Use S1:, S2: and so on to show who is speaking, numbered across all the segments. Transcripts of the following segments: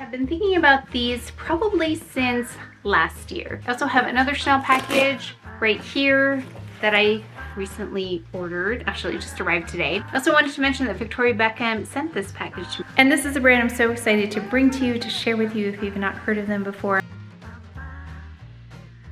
S1: have been thinking about these probably since last year. I also have another Chanel package right here that I recently ordered. Actually, it just arrived today. I also wanted to mention that Victoria Beckham sent this package to me. And this is a brand I'm so excited to bring to you, to share with you if you've not heard of them before.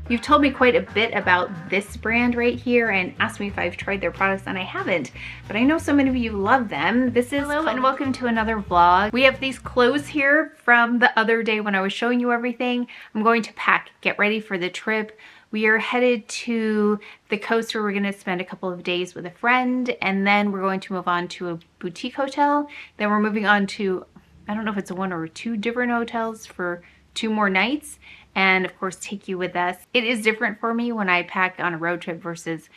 S1: You've told me quite a bit about this brand right here and asked me if I've tried their products, and I haven't, but I know so many of you love them. This is Hello and welcome to another vlog. We have these clothes here from the other day when I was showing you everything. I'm going to pack, get ready for the trip. We are headed to the coast where we're going to spend a couple of days with a friend, and then we're going to move on to a boutique hotel. Then we're moving on to, I don't know if it's one or two different hotels for 2 more nights. And of course take you with us. It is different for me when I pack on a road trip versus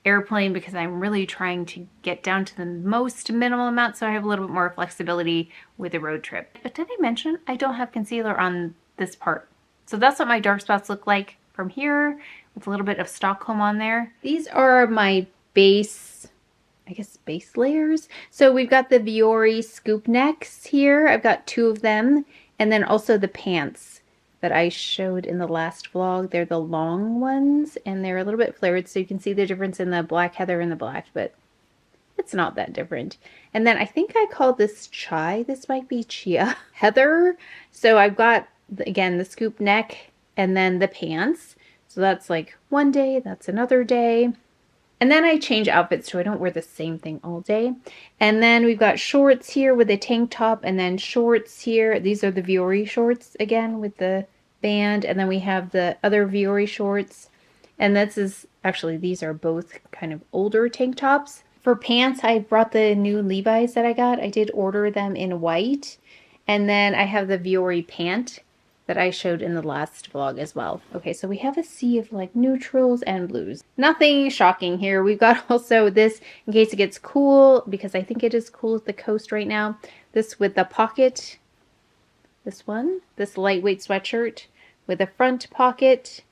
S1: airplane because I'm really trying to get down to the most minimal amount, so I have a little bit more flexibility with a road trip. But did I mention I don't have concealer on this part? So that's what my dark spots look like from here with a little bit of Stockholm on there. These are my base, I guess base layers. So we've got the Vuori scoop necks here. I've got 2 of them, and then also the pants that I showed in the last vlog. They're the long ones and they're a little bit flared, so you can see the difference in the black heather and the black, but it's not that different. And then I think I called this chai. This might be Chia heather. So I've got, again, the scoop neck and then the pants. So that's like one day, that's another day. And then I change outfits so I don't wear the same thing all day. And then we've got shorts here with a tank top and then shorts here. These are the Vuori shorts again with the band. And then we have the other Vuori shorts. And this is, actually these are both kind of older tank tops. For pants, I brought the new Levi's that I got. I did order them in white. And then I have the Vuori pant that I showed in the last vlog as well. Okay, so we have a sea of like neutrals and blues. Nothing shocking here. We've got also this in case it gets cool, because I think it is cool at the coast right now. This with the pocket, this one, this lightweight sweatshirt with a front pocket.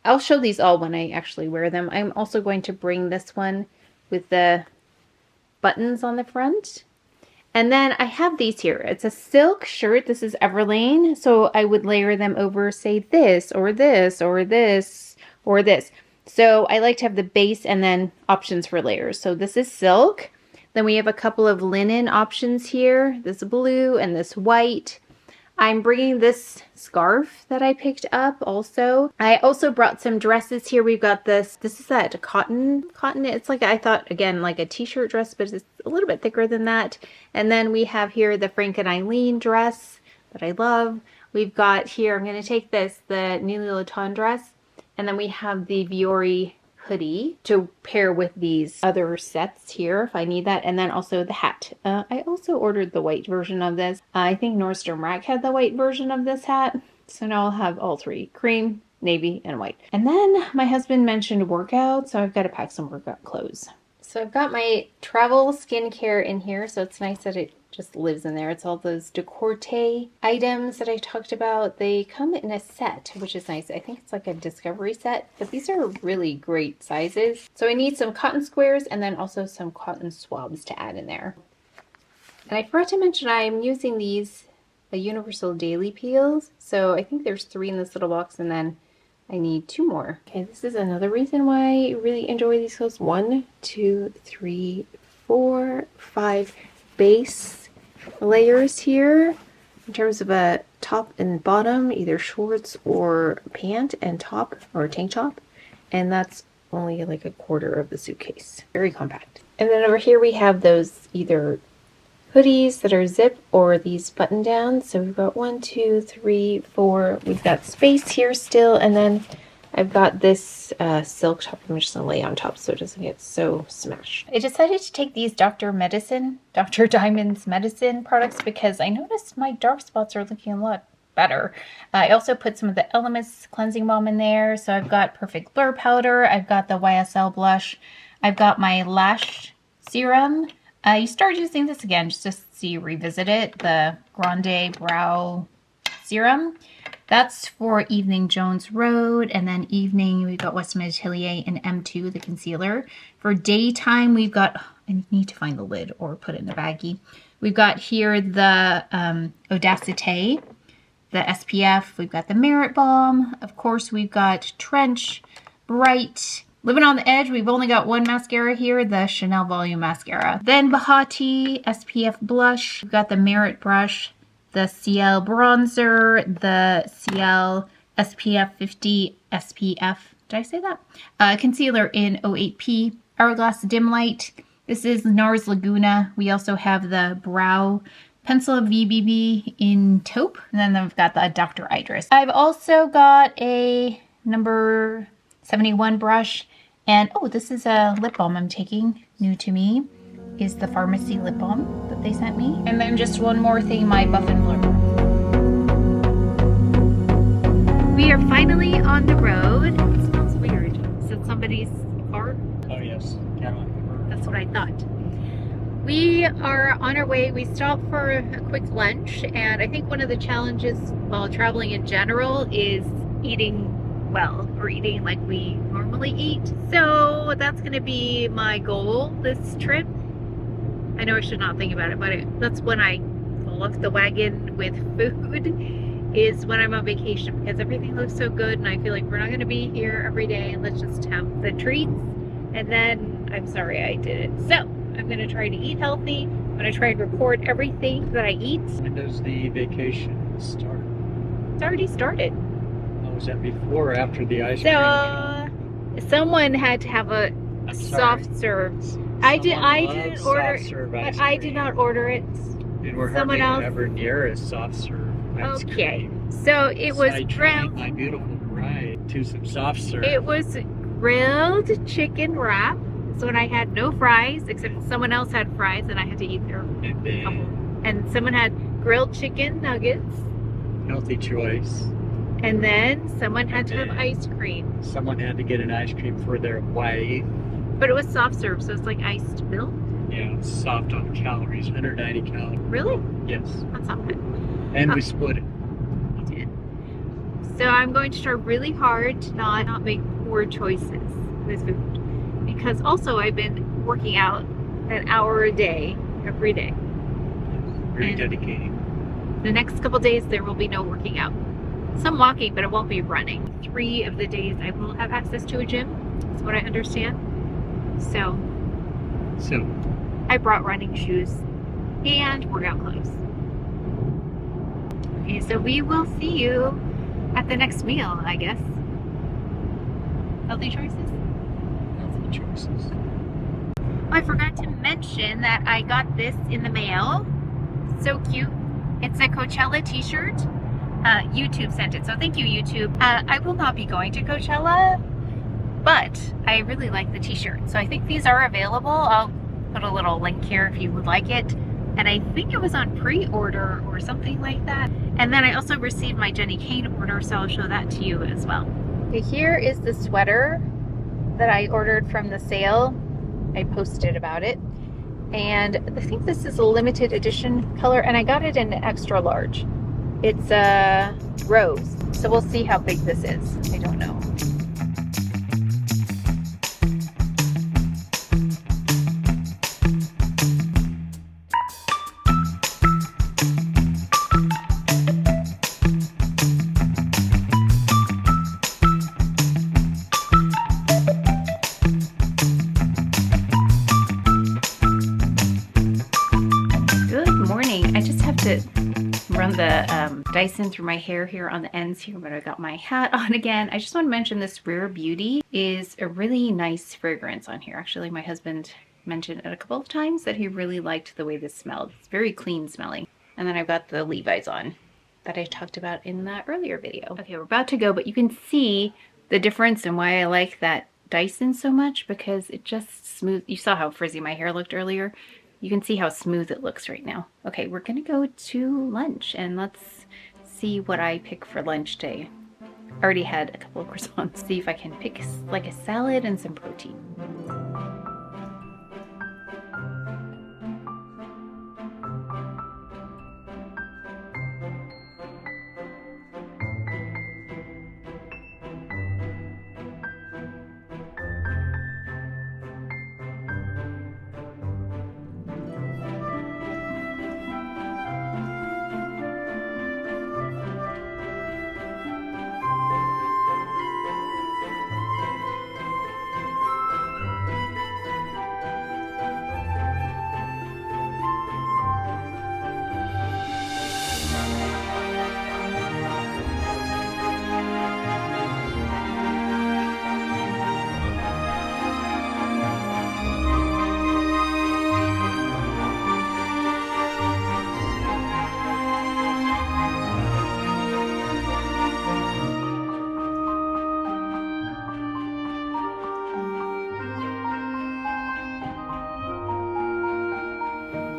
S1: I'll show these all when I actually wear them. I'm also going to bring this one with the buttons on the front. And then I have these here. It's a silk shirt. This is Everlane. So I would layer them over, say, this or this or this or this. So I like to have the base and then options for layers. So this is silk. Then we have a couple of linen options here. This blue and this white. I'm bringing this scarf that I picked up also. I also brought some dresses here. We've got this is that cotton. It's like, I thought, again, like a t-shirt dress, but it's a little bit thicker than that. And then we have here the Frank and Eileen dress that I love. We've got here, I'm going to take this, the Nili Lotan dress. And then we have the Vuori hoodie to pair with these other sets here if I need that, and then also the hat. I also ordered the white version of this. I think Nordstrom Rack had the white version of this hat, so now I'll have all 3: cream, navy, and white. And then my husband mentioned workout, so I've got to pack some workout clothes. So I've got my travel skincare in here, so it's nice that it just lives in there. It's all those Decorte items that I talked about. They come in a set, which is nice. I think it's like a discovery set, but these are really great sizes. So I need some cotton squares and then also some cotton swabs to add in there. And I forgot to mention I'm using these universal daily peels. So I think there's 3 in this little box, and then I need 2 more. Okay, this is another reason why I really enjoy these clothes. 1, 2, 3, 4, 5 base layers here in terms of a top and bottom, either shorts or pant and top or tank top, and that's only like a quarter of the suitcase. Very compact. And then over here we have those either hoodies that are zip or these button downs. So we've got 1, 2, 3, 4. We've got space here still, and then I've got this silk top I'm just going to lay on top so it doesn't get so smashed. I decided to take these Dr. Diamond's Medicine products because I noticed my dark spots are looking a lot better. I also put some of the Elements cleansing balm in there. So I've got Perfect Blur powder. I've got the YSL blush. I've got my lash serum. I started using this again just to see, revisit it. The Grande Brow Serum. That's for Evening Jones Road, and then evening we've got Western Atelier and M2, the concealer. For daytime we've got, I need to find the lid or put it in a baggie. We've got here the Odacite the SPF. We've got the Merit Balm. Of course, we've got Trench, Bright. Living on the Edge, we've only got one mascara here, the Chanel Volume Mascara. Then Bahati SPF Blush. We've got the Merit Brush, the Ciele Bronzer, the Ciele SPF 50 SPF. Did I say that? Concealer in 08P. Hourglass Dim Light. This is NARS Laguna. We also have the Brow Pencil VBB in Taupe. And then I've got the Dr. Idris. I've also got a number 71 brush. And oh, this is a lip balm I'm taking. New to me is the Pharmacy lip balm that they sent me. And then just one more thing, my Muffin Fleur. We are finally on the road. It smells weird. Is it somebody's car?
S2: Oh yes,
S1: that's what I thought. We are on our way. We stopped for a quick lunch, and I think one of the challenges while traveling in general is eating well, or eating like we normally eat. So that's going to be my goal this trip. I know I should not think about it, but that's when I fall off the wagon with food, is when I'm on vacation, because everything looks so good and I feel like we're not going to be here every day. Let's just have the treats, and then I'm sorry I did it. So I'm going to try to eat healthy. I'm going to try and record everything that I eat.
S2: When does the vacation start?
S1: It's already started.
S2: Was that before or after the ice cream?
S1: So someone had to have a soft serve. I didn't order it, but I did not order it.
S2: And we're
S1: someone else
S2: ever near a soft serve ice cream.
S1: So it was grilled.
S2: My beautiful bride to some soft serve.
S1: It was grilled chicken wrap. So when I had no fries, except someone else had fries, and I had to eat their couple. And someone had grilled chicken nuggets.
S2: Healthy choice.
S1: And then someone had to have ice cream.
S2: Someone had to get an ice cream for their wife.
S1: But it was soft serve, so it's like iced milk.
S2: Yeah, it's soft on calories, 190 calories.
S1: Really?
S2: Yes.
S1: That's not good.
S2: And we split it.
S1: We did. So I'm going to try really hard to not make poor choices with food. Because also I've been working out an hour a day, every day.
S2: Very dedicating.
S1: The next couple days there will be no working out. Some walking, but it won't be running. 3 of the days I will have access to a gym. That's what I understand. So I brought running shoes and workout clothes. Okay, so we will see you at the next meal, I guess. Healthy choices?
S2: Healthy choices.
S1: Oh, I forgot to mention that I got this in the mail. So cute. It's a Coachella t-shirt. YouTube sent it, so thank you, YouTube. I will not be going to Coachella, but I really like the t-shirt, so I think these are available. I'll put a little link here if you would like it, and I think it was on pre-order or something like that. And then I also received my Jenny Kane order, so I'll show that to you as well. Okay, here is the sweater that I ordered from the sale. I posted about it, and I think this is a limited edition color, and I got it in extra large. It's a rose, so we'll see how big this is. I don't know. Good morning. I just have to run the Dyson through my hair here on the ends here, but I got my hat on again. I just want to mention this Rare Beauty is a really nice fragrance on here. Actually, my husband mentioned it a couple of times that he really liked the way this smelled. It's very clean smelling. And then I've got the Levi's on that I talked about in that earlier video. Okay, we're about to go, but you can see the difference and why I like that Dyson so much, because it just smooth. You saw how frizzy my hair looked earlier. You can see how smooth it looks right now. Okay, we're gonna go to lunch and let's see what I pick for lunch today. I already had a couple of croissants. See if I can pick like a salad and some protein.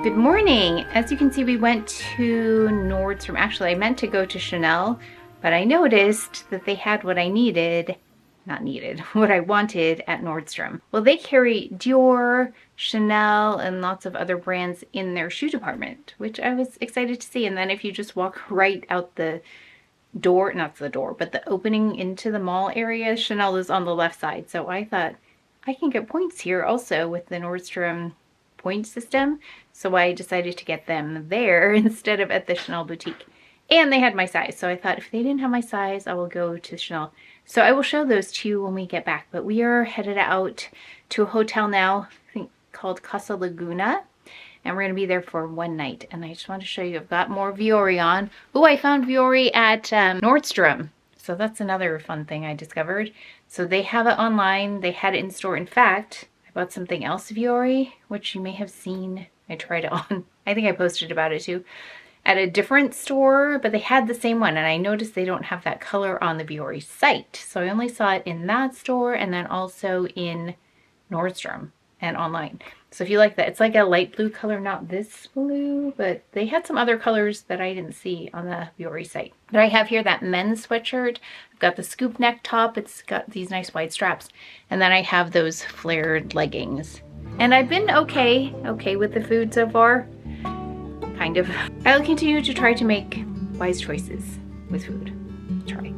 S1: Good morning. As you can see, we went to Nordstrom. Actually, I meant to go to Chanel, but I noticed that they had what I needed, not needed, what I wanted at Nordstrom. Well, they carry Dior, Chanel, and lots of other brands in their shoe department, which I was excited to see. And then if you just walk right out the door, not the door, but the opening into the mall area, Chanel is on the left side. So I thought I can get points here also with the Nordstrom point system. So I decided to get them there instead of at the Chanel boutique. And they had my size. So I thought if they didn't have my size, I will go to Chanel. So I will show those to you when we get back. But we are headed out to a hotel now, I think called Casa Laguna. And we're going to be there for one night. And I just want to show you, I've got more Vuori on. Oh, I found Vuori at Nordstrom. So that's another fun thing I discovered. So they have it online. They had it in store. In fact, I bought something else Vuori, which you may have seen. I tried it on. I think I posted about it too. At a different store, but they had the same one. And I noticed they don't have that color on the Vuori site. So I only saw it in that store and then also in Nordstrom and online. So if you like that, it's like a light blue color, not this blue, but they had some other colors that I didn't see on the Vuori site. But I have here that men's sweatshirt. I've got the scoop neck top. It's got these nice wide straps. And then I have those flared leggings. And I've been okay with the food so far. Kind of. I'll continue to try to make wise choices with food. Try.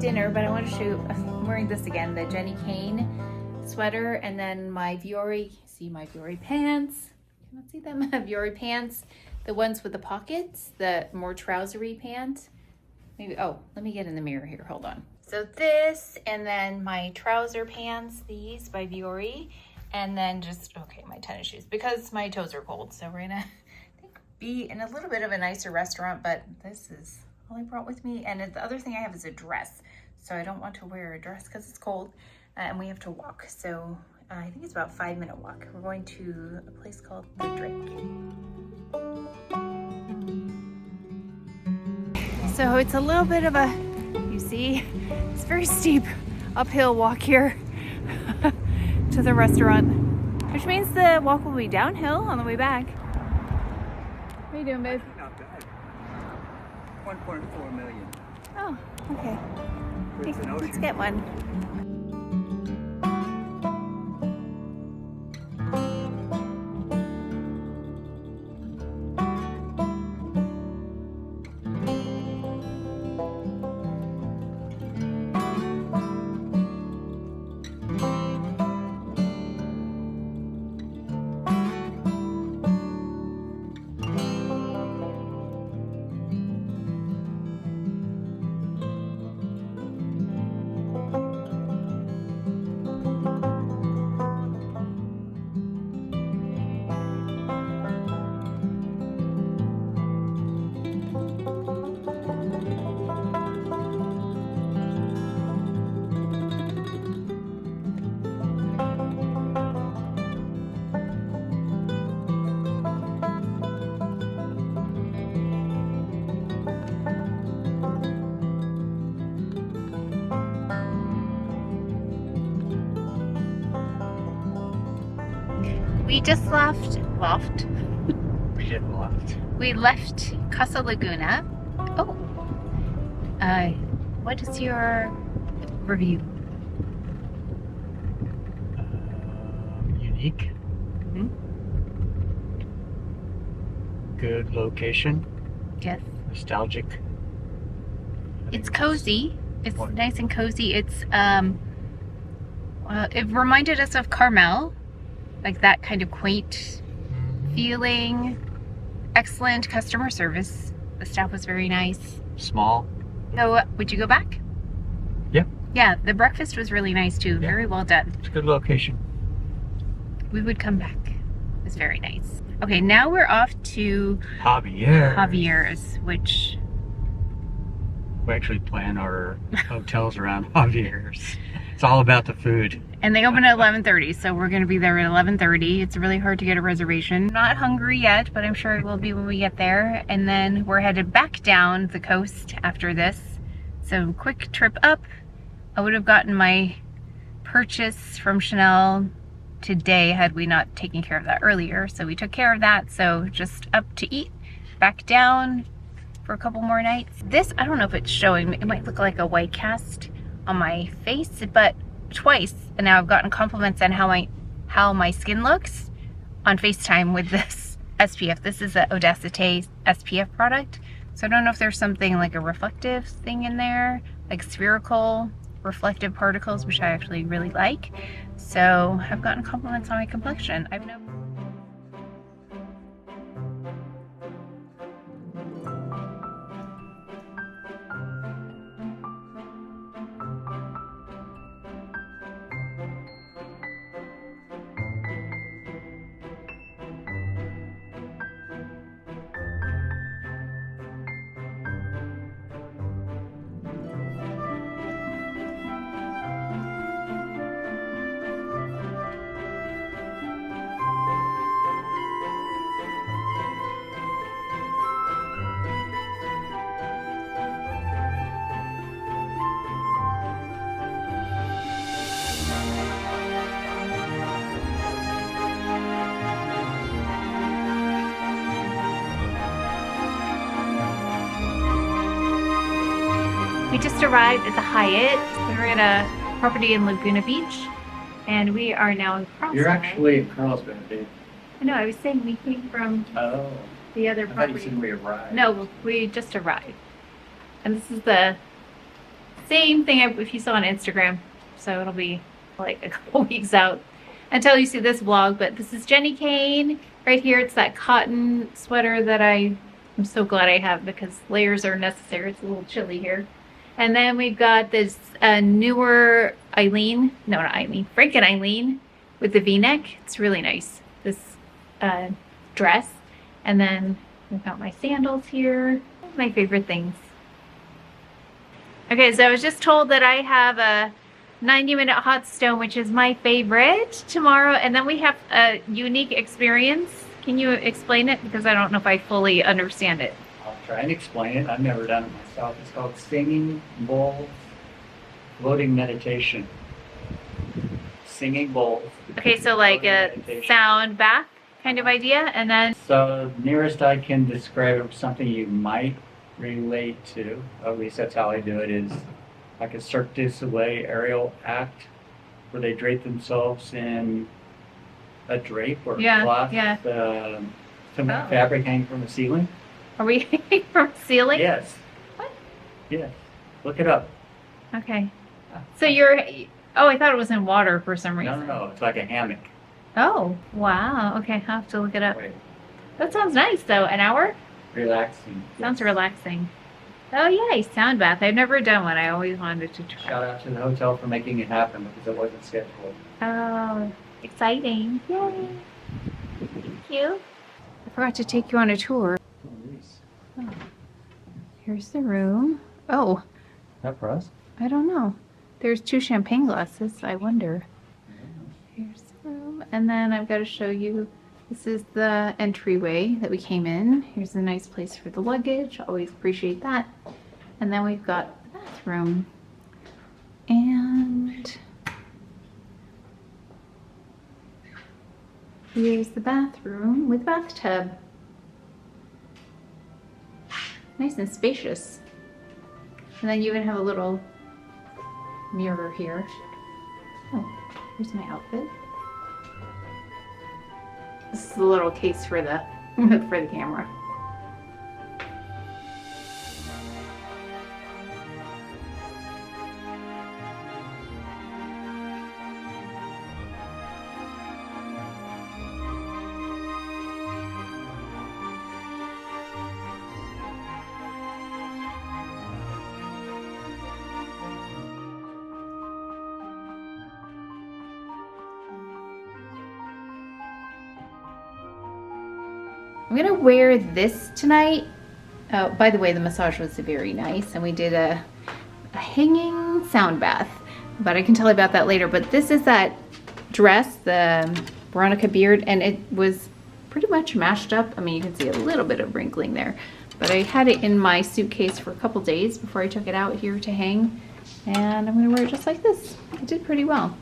S1: Dinner, but I want to show you, I'm wearing this again, the Jenny Kane sweater, and then my Vuori, see my Vuori pants, cannot see them, Vuori pants, the ones with the pockets, the more trousery pants, maybe, oh, let me get in the mirror here, hold on. So this, and then my trouser pants, these by Vuori, and then just, okay, my tennis shoes, because my toes are cold, so we're gonna, I think, be in a little bit of a nicer restaurant, but this is all I brought with me. And the other thing I have is a dress. So I don't want to wear a dress because it's cold and we have to walk. So I think it's about a 5-minute walk. We're going to a place called The Drink. So it's a little bit of a, you see, it's very steep uphill walk here to the restaurant, which means the walk will be downhill on the way back. How you doing, babe?
S3: Not bad. 1.4 million.
S1: Oh, okay.
S3: It's an
S1: Let's
S3: ocean.
S1: get one. We just left.
S2: We
S1: We left Casa Laguna. Oh. What is your review?
S2: Unique.
S1: Mhm.
S2: Good location.
S1: Yes.
S2: Nostalgic.
S1: It's cozy. It's
S2: What?
S1: nice and cozy. It's it reminded us of Carmel, like that kind of quaint feeling. Excellent customer service. The staff was very nice.
S2: Small.
S1: So, would you go back?
S2: Yeah.
S1: Yeah, the breakfast was really nice too.
S2: Yeah.
S1: Very well done.
S2: It's a good location.
S1: We would come back. It was very nice. Okay, now we're off to Javier's, which
S2: We actually plan our hotels around Javier's. It's all about the food.
S1: and they open at 11:30, so we're going to be there at 11:30. It's really hard to get a reservation. Not hungry yet, but I'm sure it will be when we get there. And then we're headed back down the coast after this. So quick trip up. I would have gotten my purchase from Chanel today had we not taken care of that earlier. So we took care of that. So just up to eat, back down for a couple more nights. This, I don't know if it's showing. It might look like a white cast on my face, but twice, and now I've gotten compliments on how my skin looks on FaceTime with this SPF. This is the Odacite SPF product. So I don't know if there's something like a reflective thing in there, like spherical reflective particles, which I actually really like. So I've gotten compliments on my complexion. I've no. We just arrived at the Hyatt. We're at a property in Laguna Beach, and we are now in Carlsbad.
S2: You're actually in Carlsbad, dude.
S1: No, I was saying we came from
S2: Oh.
S1: the other
S2: I thought
S1: property.
S2: you said we arrived.
S1: No, we just arrived. And this is the same thing if you saw on Instagram. So it'll be like a couple weeks out until you see this vlog. But this is Jenny Kane. Right here, it's that cotton sweater that I'm so glad I have because layers are necessary. It's a little chilly here. And then we've got this newer Eileen. No, not Eileen. Frank and Eileen with the V-neck. It's really nice. This dress. And then we've got my sandals here. My favorite things. Okay, so I was just told that I have a 90-minute hot stone, which is my favorite, tomorrow. And then we have a unique experience. Can you explain it? Because I don't know if I fully understand it.
S2: I'll try and explain it. I've never done it myself. It's called Singing Bowls Floating Meditation. Singing Bowls.
S1: Okay, so like a
S2: Meditation.
S1: sound bath kind of idea, and then
S2: So nearest I can describe something you might relate to, at least that's how I do it, is like a Cirque du Soleil aerial act where they drape themselves in a drape or
S1: Yeah,
S2: cloth,
S1: yeah.
S2: some
S1: Oh.
S2: fabric hanging from the ceiling.
S1: are we from ceiling?
S2: Yes.
S1: What?
S2: Yes. Look it up.
S1: Okay. So you're, oh, I thought it was in water for some
S2: No,
S1: reason.
S2: no, no. It's like a hammock.
S1: Oh, wow. Okay, I'll have to look it up.
S2: Wait,
S1: That sounds nice though. An hour?
S2: relaxing.
S1: Sounds
S2: Yes.
S1: relaxing. Oh yay, sound bath. I've never done one. I always wanted to try.
S2: Shout out to the hotel for making it happen because it wasn't scheduled.
S1: Oh, exciting. Yay. Thank you. I forgot to take you on a tour. Oh. Here's the room. Oh,
S2: That for us?
S1: I don't know. There's 2 champagne glasses. I wonder. Here's the room. And then I've got to show you, this is the entryway that we came in. Here's a nice place for the luggage. Always appreciate that. And then we've got the bathroom. And Here's the bathroom with bathtub. Nice and spacious. And then you even have a little mirror here. Oh, here's my outfit. This is the little case for the for the camera. I'm gonna wear this tonight. Oh, by the way, the massage was very nice, and we did a hanging sound bath, but I can tell you about that later. But this is that dress, the Veronica beard, and it was pretty much mashed up. I mean, you can see a little bit of wrinkling there, but I had it in my suitcase for a couple days before I took it out here to hang, and I'm gonna wear it just like this. It did pretty well.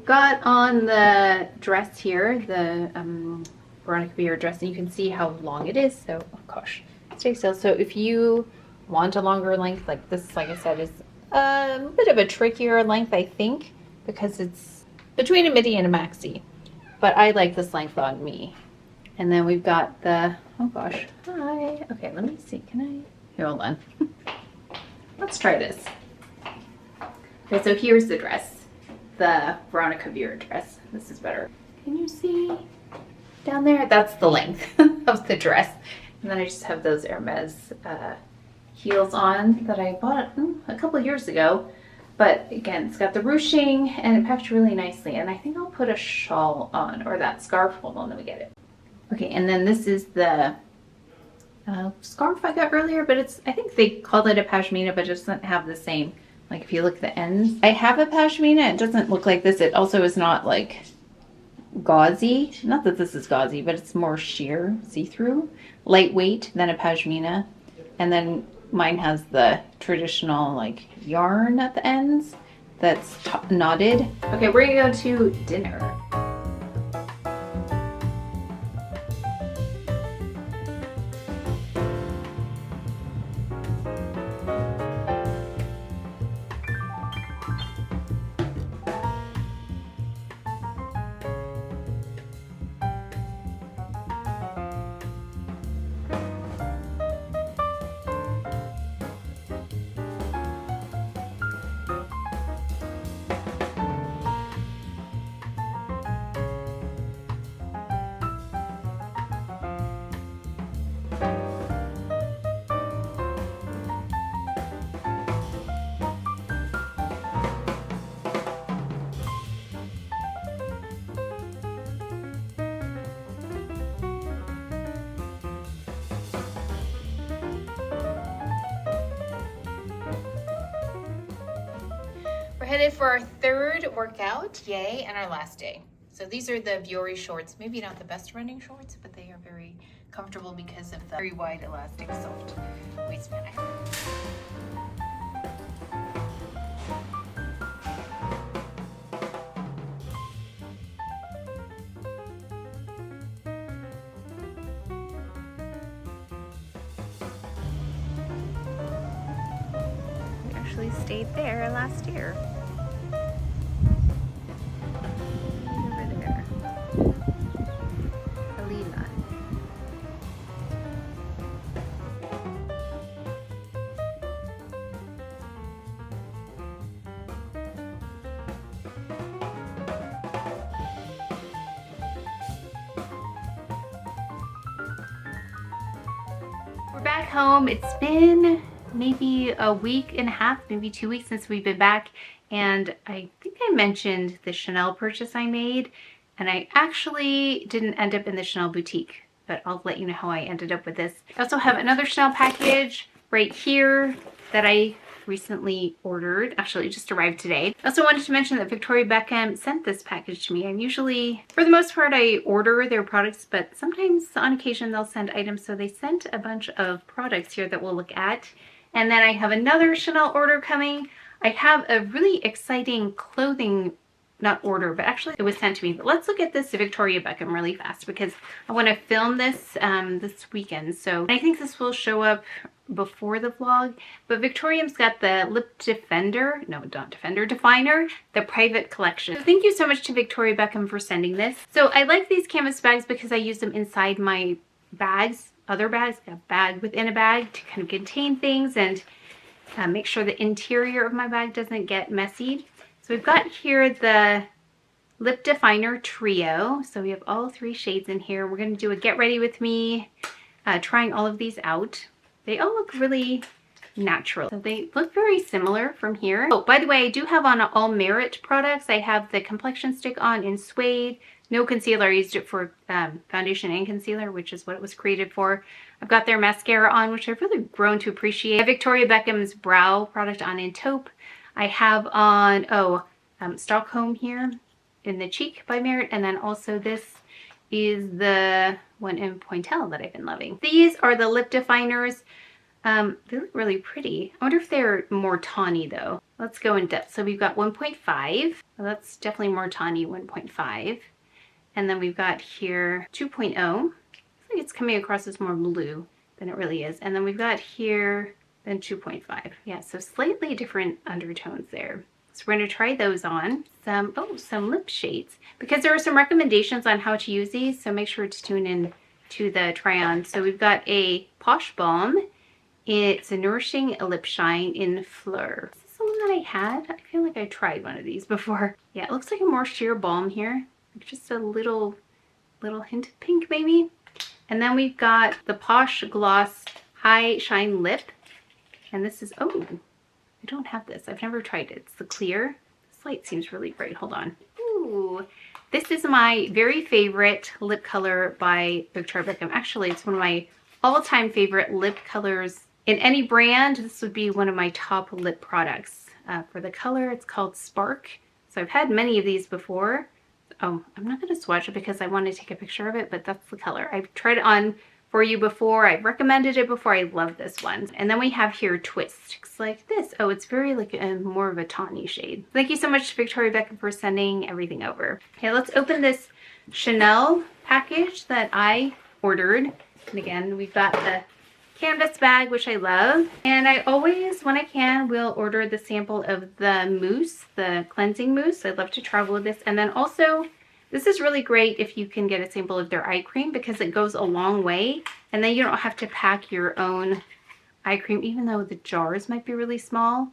S1: Got on the dress here, the Veronica beard dress, and you can see how long it is. So, oh gosh, stay still. So if you want a longer length, like this, like I said, is a bit of a trickier length, I think, because it's between a midi and a maxi. But I like this length on me. And then we've got the, oh gosh, hi. Okay, let me see, can I, here, hold on. Let's try this. Okay, so here's the dress, the Veronica beard dress. This is better. Can you see down there? That's the length of the dress. And then I just have those Hermes heels on that I bought a couple of years ago. But again, it's got the ruching and it packed really nicely. And I think I'll put a shawl on, or that scarf. Hold on, let me get it. Okay, and then this is the scarf I got earlier, but it's, I think they called it a pashmina, but it doesn't have the same, like if you look at the ends. I have a pashmina, it doesn't look like this. It also is not like gauzy. Not that this is gauzy, but it's more sheer, see-through, lightweight than a pashmina. And then mine has the traditional like yarn at the ends that's knotted. Okay, we're gonna go to dinner. Headed for our third workout, yay, and our last day. So these are the Vuori shorts. Maybe not the best running shorts, but they are very comfortable because of the very wide, elastic, soft waistband. We actually stayed there last year. We're back home. It's been maybe a week and a half, maybe 2 weeks since we've been back, and I think I mentioned the Chanel purchase I made, and I actually didn't end up in the Chanel boutique, but I'll let you know how I ended up with this. I also have another Chanel package right here that I recently ordered. Actually, it just arrived today. I also wanted to mention that Victoria Beckham sent this package to me. I'm usually, for the most part, I order their products, but sometimes on occasion they'll send items. So they sent a bunch of products here that we'll look at. And then I have another Chanel order coming. I have a really exciting clothing not order, but actually it was sent to me. But let's look at this Victoria Beckham really fast because I want to film this this weekend. So I think this will show up before the vlog. But Victoria's got the Lip Defender, no, not Defender, Definer, the private collection. So thank you so much to Victoria Beckham for sending this. So I like these canvas bags because I use them inside my bags, other bags, a bag within a bag to kind of contain things and make sure the interior of my bag doesn't get messy. So we've got here the Lip Definer Trio. So we have all 3 shades in here. We're going to do a get ready with me, trying all of these out. They all look really natural. So they look very similar from here. Oh, by the way, I do have on all Merit products. I have the complexion stick on in suede. No concealer. I used it for foundation and concealer, which is what it was created for. I've got their mascara on, which I've really grown to appreciate. I have Victoria Beckham's brow product on in taupe. I have on, Stockholm here in the cheek by Merit. And then also this is the one in Pointel that I've been loving. These are the lip definers. They look really pretty. I wonder if they're more tawny though. Let's go in depth. So we've got 1.5. Well, that's definitely more tawny, 1.5. And then we've got here 2.0. I think it's coming across as more blue than it really is. And then we've got here then 2.5. Yeah, so slightly different undertones there. So we're going to try those on. Some lip shades. Because there are some recommendations on how to use these, so make sure to tune in to the try on. So we've got a Posh Balm. It's a Nourishing Lip Shine in Fleur. Is this the one that I had? I feel like I tried one of these before. Yeah, it looks like a more sheer balm here. Just a little hint of pink maybe. And then we've got the Posh Gloss High Shine Lip. And this is, oh, I don't have this. I've never tried it. It's the clear. This light seems really bright. Hold on. Ooh, this is my very favorite lip color by Victoria Beckham. Actually, it's one of my all-time favorite lip colors in any brand. This would be one of my top lip products. For the color, it's called Spark. So I've had many of these before. Oh, I'm not going to swatch it because I want to take a picture of it, but that's the color. I've tried it on for you before. I've recommended it before. I love this one. And then we have here Twist. It's like this. Oh, it's very like more of a tawny shade. Thank you so much to Victoria Beckham for sending everything over. Okay, let's open this Chanel package that I ordered. And again, we've got the canvas bag, which I love. And I always, when I can, will order the sample of the mousse, the cleansing mousse. I love to travel with this. And then also, this is really great if you can get a sample of their eye cream because it goes a long way. And then you don't have to pack your own eye cream, even though the jars might be really small.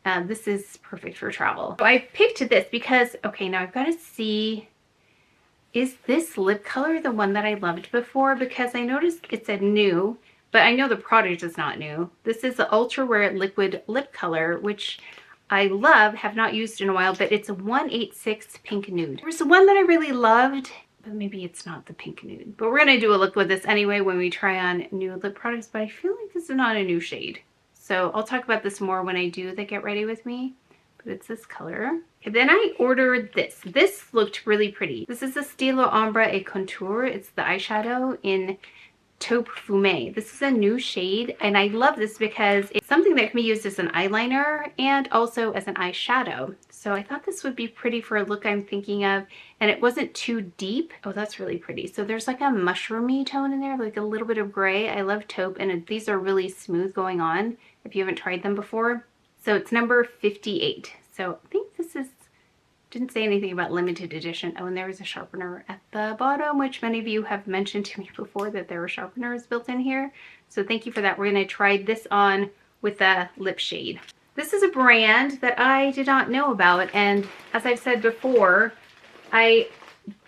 S1: This is perfect for travel. So I picked this because, okay, now I've got to see, is this lip color the one that I loved before? Because I noticed it said new, but I know the product is not new. This is the Ultra Wear Liquid Lip Color, which I love, have not used in a while, but it's a 186 Pink Nude. There's one that I really loved, but maybe it's not the Pink Nude. But we're gonna do a look with this anyway when we try on new lip products, but I feel like this is not a new shade. So I'll talk about this more when I do the Get Ready With Me, but it's this color. And then I ordered this. This looked really pretty. This is the Stilo Ombre et Contour. It's the eyeshadow in Taupe Fume. This is a new shade and I love this because it's something that can be used as an eyeliner and also as an eyeshadow. So I thought this would be pretty for a look I'm thinking of, and it wasn't too deep. Oh, that's really pretty. So there's like a mushroomy tone in there, like a little bit of gray. I love taupe and these are really smooth going on if you haven't tried them before. So it's number 58. So I think this is, didn't say anything about limited edition. Oh, and there was a sharpener at the bottom, which many of you have mentioned to me before that there were sharpeners built in here. So thank you for that. We're going to try this on with a lip shade. This is a brand that I did not know about. And as I've said before, I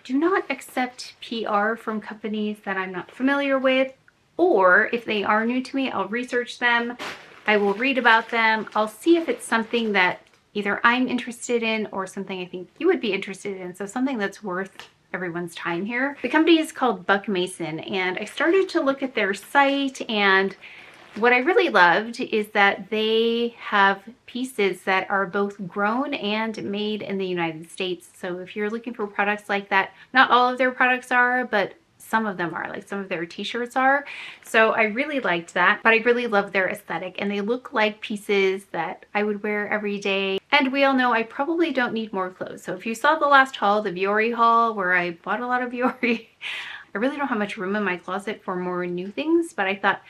S1: do not accept PR from companies that I'm not familiar with. Or if they are new to me, I'll research them. I will read about them. I'll see if it's something that either I'm interested in or something I think you would be interested in. So something that's worth everyone's time here. The company is called Buck Mason and I started to look at their site, and what I really loved is that they have pieces that are both grown and made in the United States. So if you're looking for products like that, not all of their products are, but some of them are, like some of their t-shirts are. So I really liked that, but I really love their aesthetic, and they look like pieces that I would wear every day. And we all know I probably don't need more clothes. So if you saw the last haul, the Vuori haul, where I bought a lot of Vuori, I really don't have much room in my closet for more new things, but I thought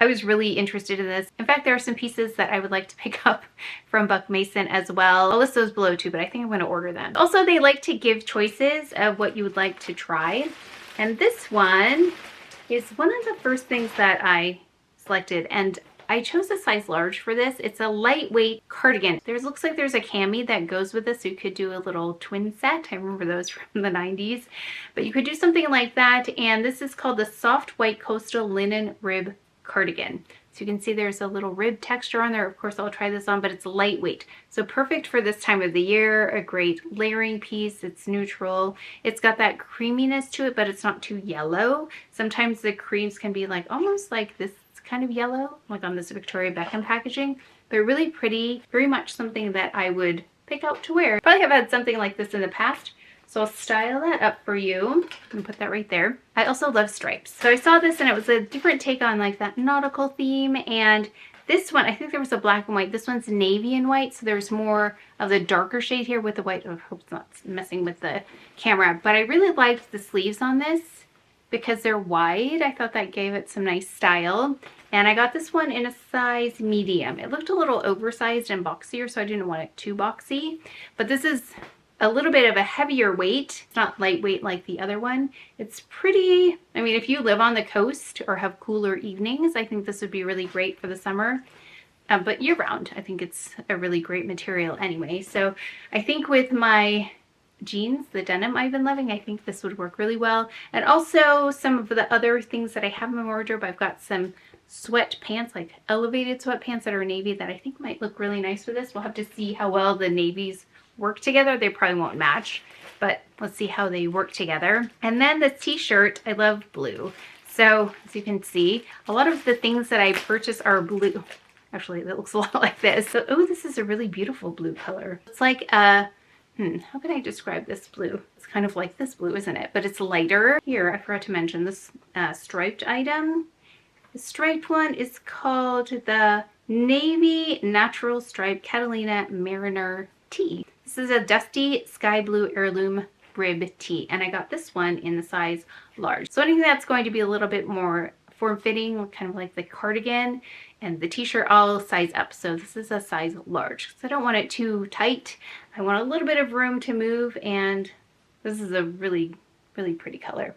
S1: I was really interested in this. In fact, there are some pieces that I would like to pick up from Buck Mason as well. I'll list those below too, but I think I'm going to order them. Also, they like to give choices of what you would like to try. And this one is one of the first things that I selected, and I chose a size large for this. It's a lightweight cardigan. Looks like there's a cami that goes with this, so you could do a little twin set. I remember those from the 90s. But you could do something like that, and this is called the Soft White Coastal Linen Rib Cardigan. So you can see there's a little rib texture on there. Of course, I'll try this on, but it's lightweight. So perfect for this time of the year, a great layering piece. It's neutral. It's got that creaminess to it, but it's not too yellow. Sometimes the creams can be like almost like this kind of yellow, like on this Victoria Beckham packaging. They're really pretty, very much something that I would pick out to wear. Probably have had something like this in the past, so I'll style that up for you and put that right there. I also love stripes. So I saw this and it was a different take on like that nautical theme, and this one, I think there was a black and white. This one's navy and white, so there's more of the darker shade here with the white. I hope it's not messing with the camera, but I really liked the sleeves on this because they're wide. I thought that gave it some nice style. And I got this one in a size medium. It looked a little oversized and boxier, so I didn't want it too boxy. But this is a little bit of a heavier weight. It's not lightweight like the other one. It's pretty, I mean, if you live on the coast or have cooler evenings, I think this would be really great for the summer. But year round, I think it's a really great material anyway. So I think with my jeans, the denim I've been loving, I think this would work really well. And also some of the other things that I have in my wardrobe, I've got some sweat pants, like elevated sweat pants that are navy, that I think might look really nice for this. We'll have to see how well the navies work together. They probably won't match, but let's see how they work together. And then the t-shirt, I love blue. So as you can see, a lot of the things that I purchase are blue. Actually, that looks a lot like this. So, oh, this is a really beautiful blue color. It's like a, how can I describe this blue? It's kind of like this blue, isn't it? But it's lighter. Here, I forgot to mention this striped item. The striped one is called the Navy Natural Stripe Catalina Mariner Tee. This is a dusty sky blue heirloom rib tee, and I got this one in the size large. So I think that's going to be a little bit more form-fitting, kind of like the cardigan, and the t-shirt I'll size up. So this is a size large because I don't want it too tight. I want a little bit of room to move, and this is a really, really pretty color.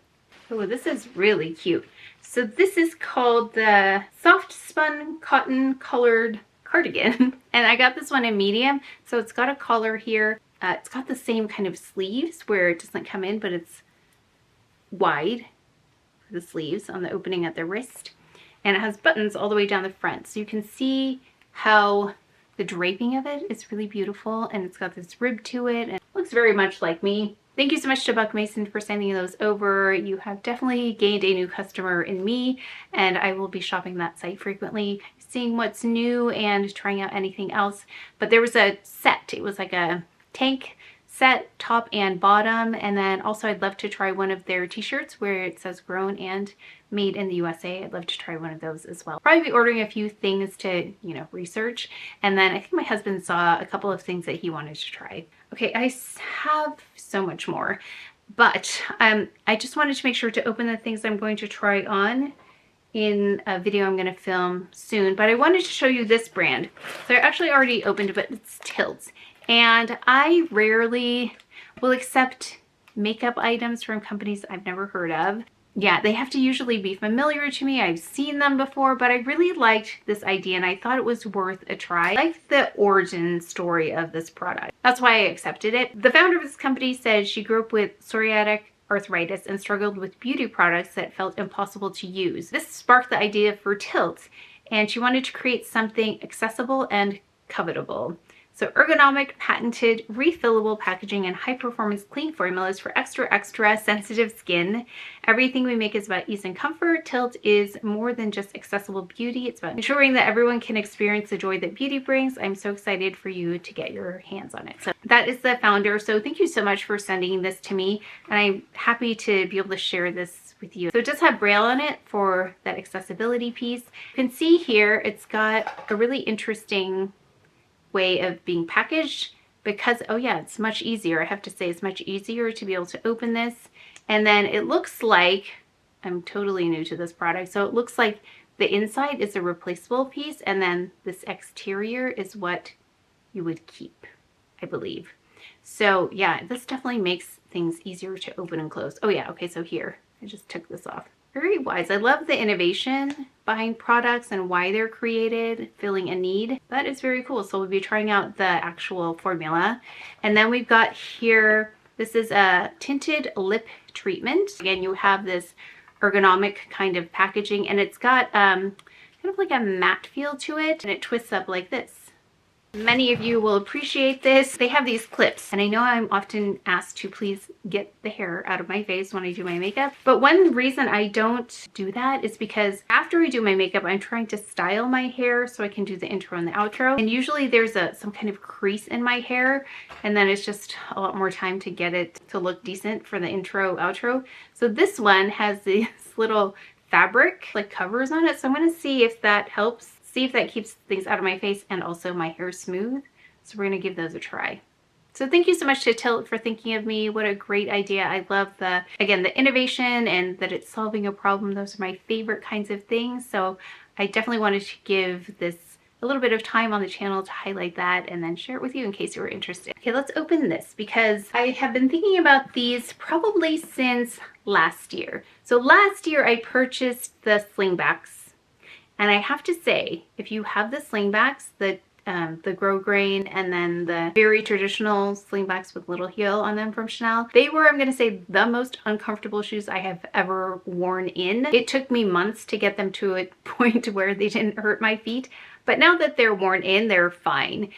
S1: Oh, this is really cute. So this is called the Soft Spun Cotton Colored Cardigan. And I got this one in medium. So it's got a collar here. It's got the same kind of sleeves where it doesn't come in, but it's wide for the sleeves on the opening at the wrist. And it has buttons all the way down the front. So you can see how the draping of it is really beautiful. And it's got this rib to it. And it looks very much like me. Thank you so much to Buck Mason for sending those over. You have definitely gained a new customer in me, and I will be shopping that site frequently, seeing what's new and trying out anything else. But there was a set. It was like a tank set, top and bottom. And then also I'd love to try one of their t-shirts where it says grown and made in the USA. I'd love to try one of those as well. Probably be ordering a few things to, you know, research. And then I think my husband saw a couple of things that he wanted to try. Okay, I have so much more, but I just wanted to make sure to open the things I'm going to try on in a video I'm going to film soon. But I wanted to show you this brand. So I actually already opened it, but it's Tilts. And I rarely will accept makeup items from companies I've never heard of. Yeah, they have to usually be familiar to me. I've seen them before, but I really liked this idea and I thought it was worth a try. I liked the origin story of this product. That's why I accepted it. The founder of this company said she grew up with psoriatic arthritis and struggled with beauty products that felt impossible to use. This sparked the idea for Tilts, and she wanted to create something accessible and covetable. So ergonomic, patented, refillable packaging and high-performance clean formulas for extra sensitive skin. Everything we make is about ease and comfort. Tilt is more than just accessible beauty. It's about ensuring that everyone can experience the joy that beauty brings. I'm so excited for you to get your hands on it. So that is the founder. So thank you so much for sending this to me. And I'm happy to be able to share this with you. So it does have Braille on it for that accessibility piece. You can see here it's got a really interesting way of being packaged because, oh yeah, it's much easier. I have to say it's much easier to be able to open this. And then it looks like, I'm totally new to this product, so it looks like the inside is a replaceable piece and then this exterior is what you would keep, I believe. So yeah, this definitely makes things easier to open and close. Oh yeah, okay, so here, I just took this off. Very wise. I love the innovation behind products and why they're created, filling a need. That is very cool. So we'll be trying out the actual formula. And then we've got here, this is a tinted lip treatment. Again, you have this ergonomic kind of packaging and it's got kind of like a matte feel to it and it twists up like this. Many of you will appreciate this. They have these clips and I know I'm often asked to please get the hair out of my face when I do my makeup, but one reason I don't do that is because after I do my makeup I'm trying to style my hair so I can do the intro and the outro, and usually there's some kind of crease in my hair and then it's just a lot more time to get it to look decent for the intro outro. So this one has this little fabric like covers on it, so I'm going to see if that helps. See if that keeps things out of my face and also my hair smooth. So we're gonna give those a try. So thank you so much to Tilt for thinking of me. What a great idea. I love the, again, the innovation and that it's solving a problem. Those are my favorite kinds of things. So I definitely wanted to give this a little bit of time on the channel to highlight that and then share it with you in case you were interested. Okay, let's open this because I have been thinking about these probably since last year. So last year I purchased the slingbacks. And I have to say, if you have the slingbacks, the Grow Grain and then the very traditional slingbacks with little heel on them from Chanel, they were, I'm going to say, the most uncomfortable shoes I have ever worn in. It took me months to get them to a point where they didn't hurt my feet. But now that they're worn in, they're fine.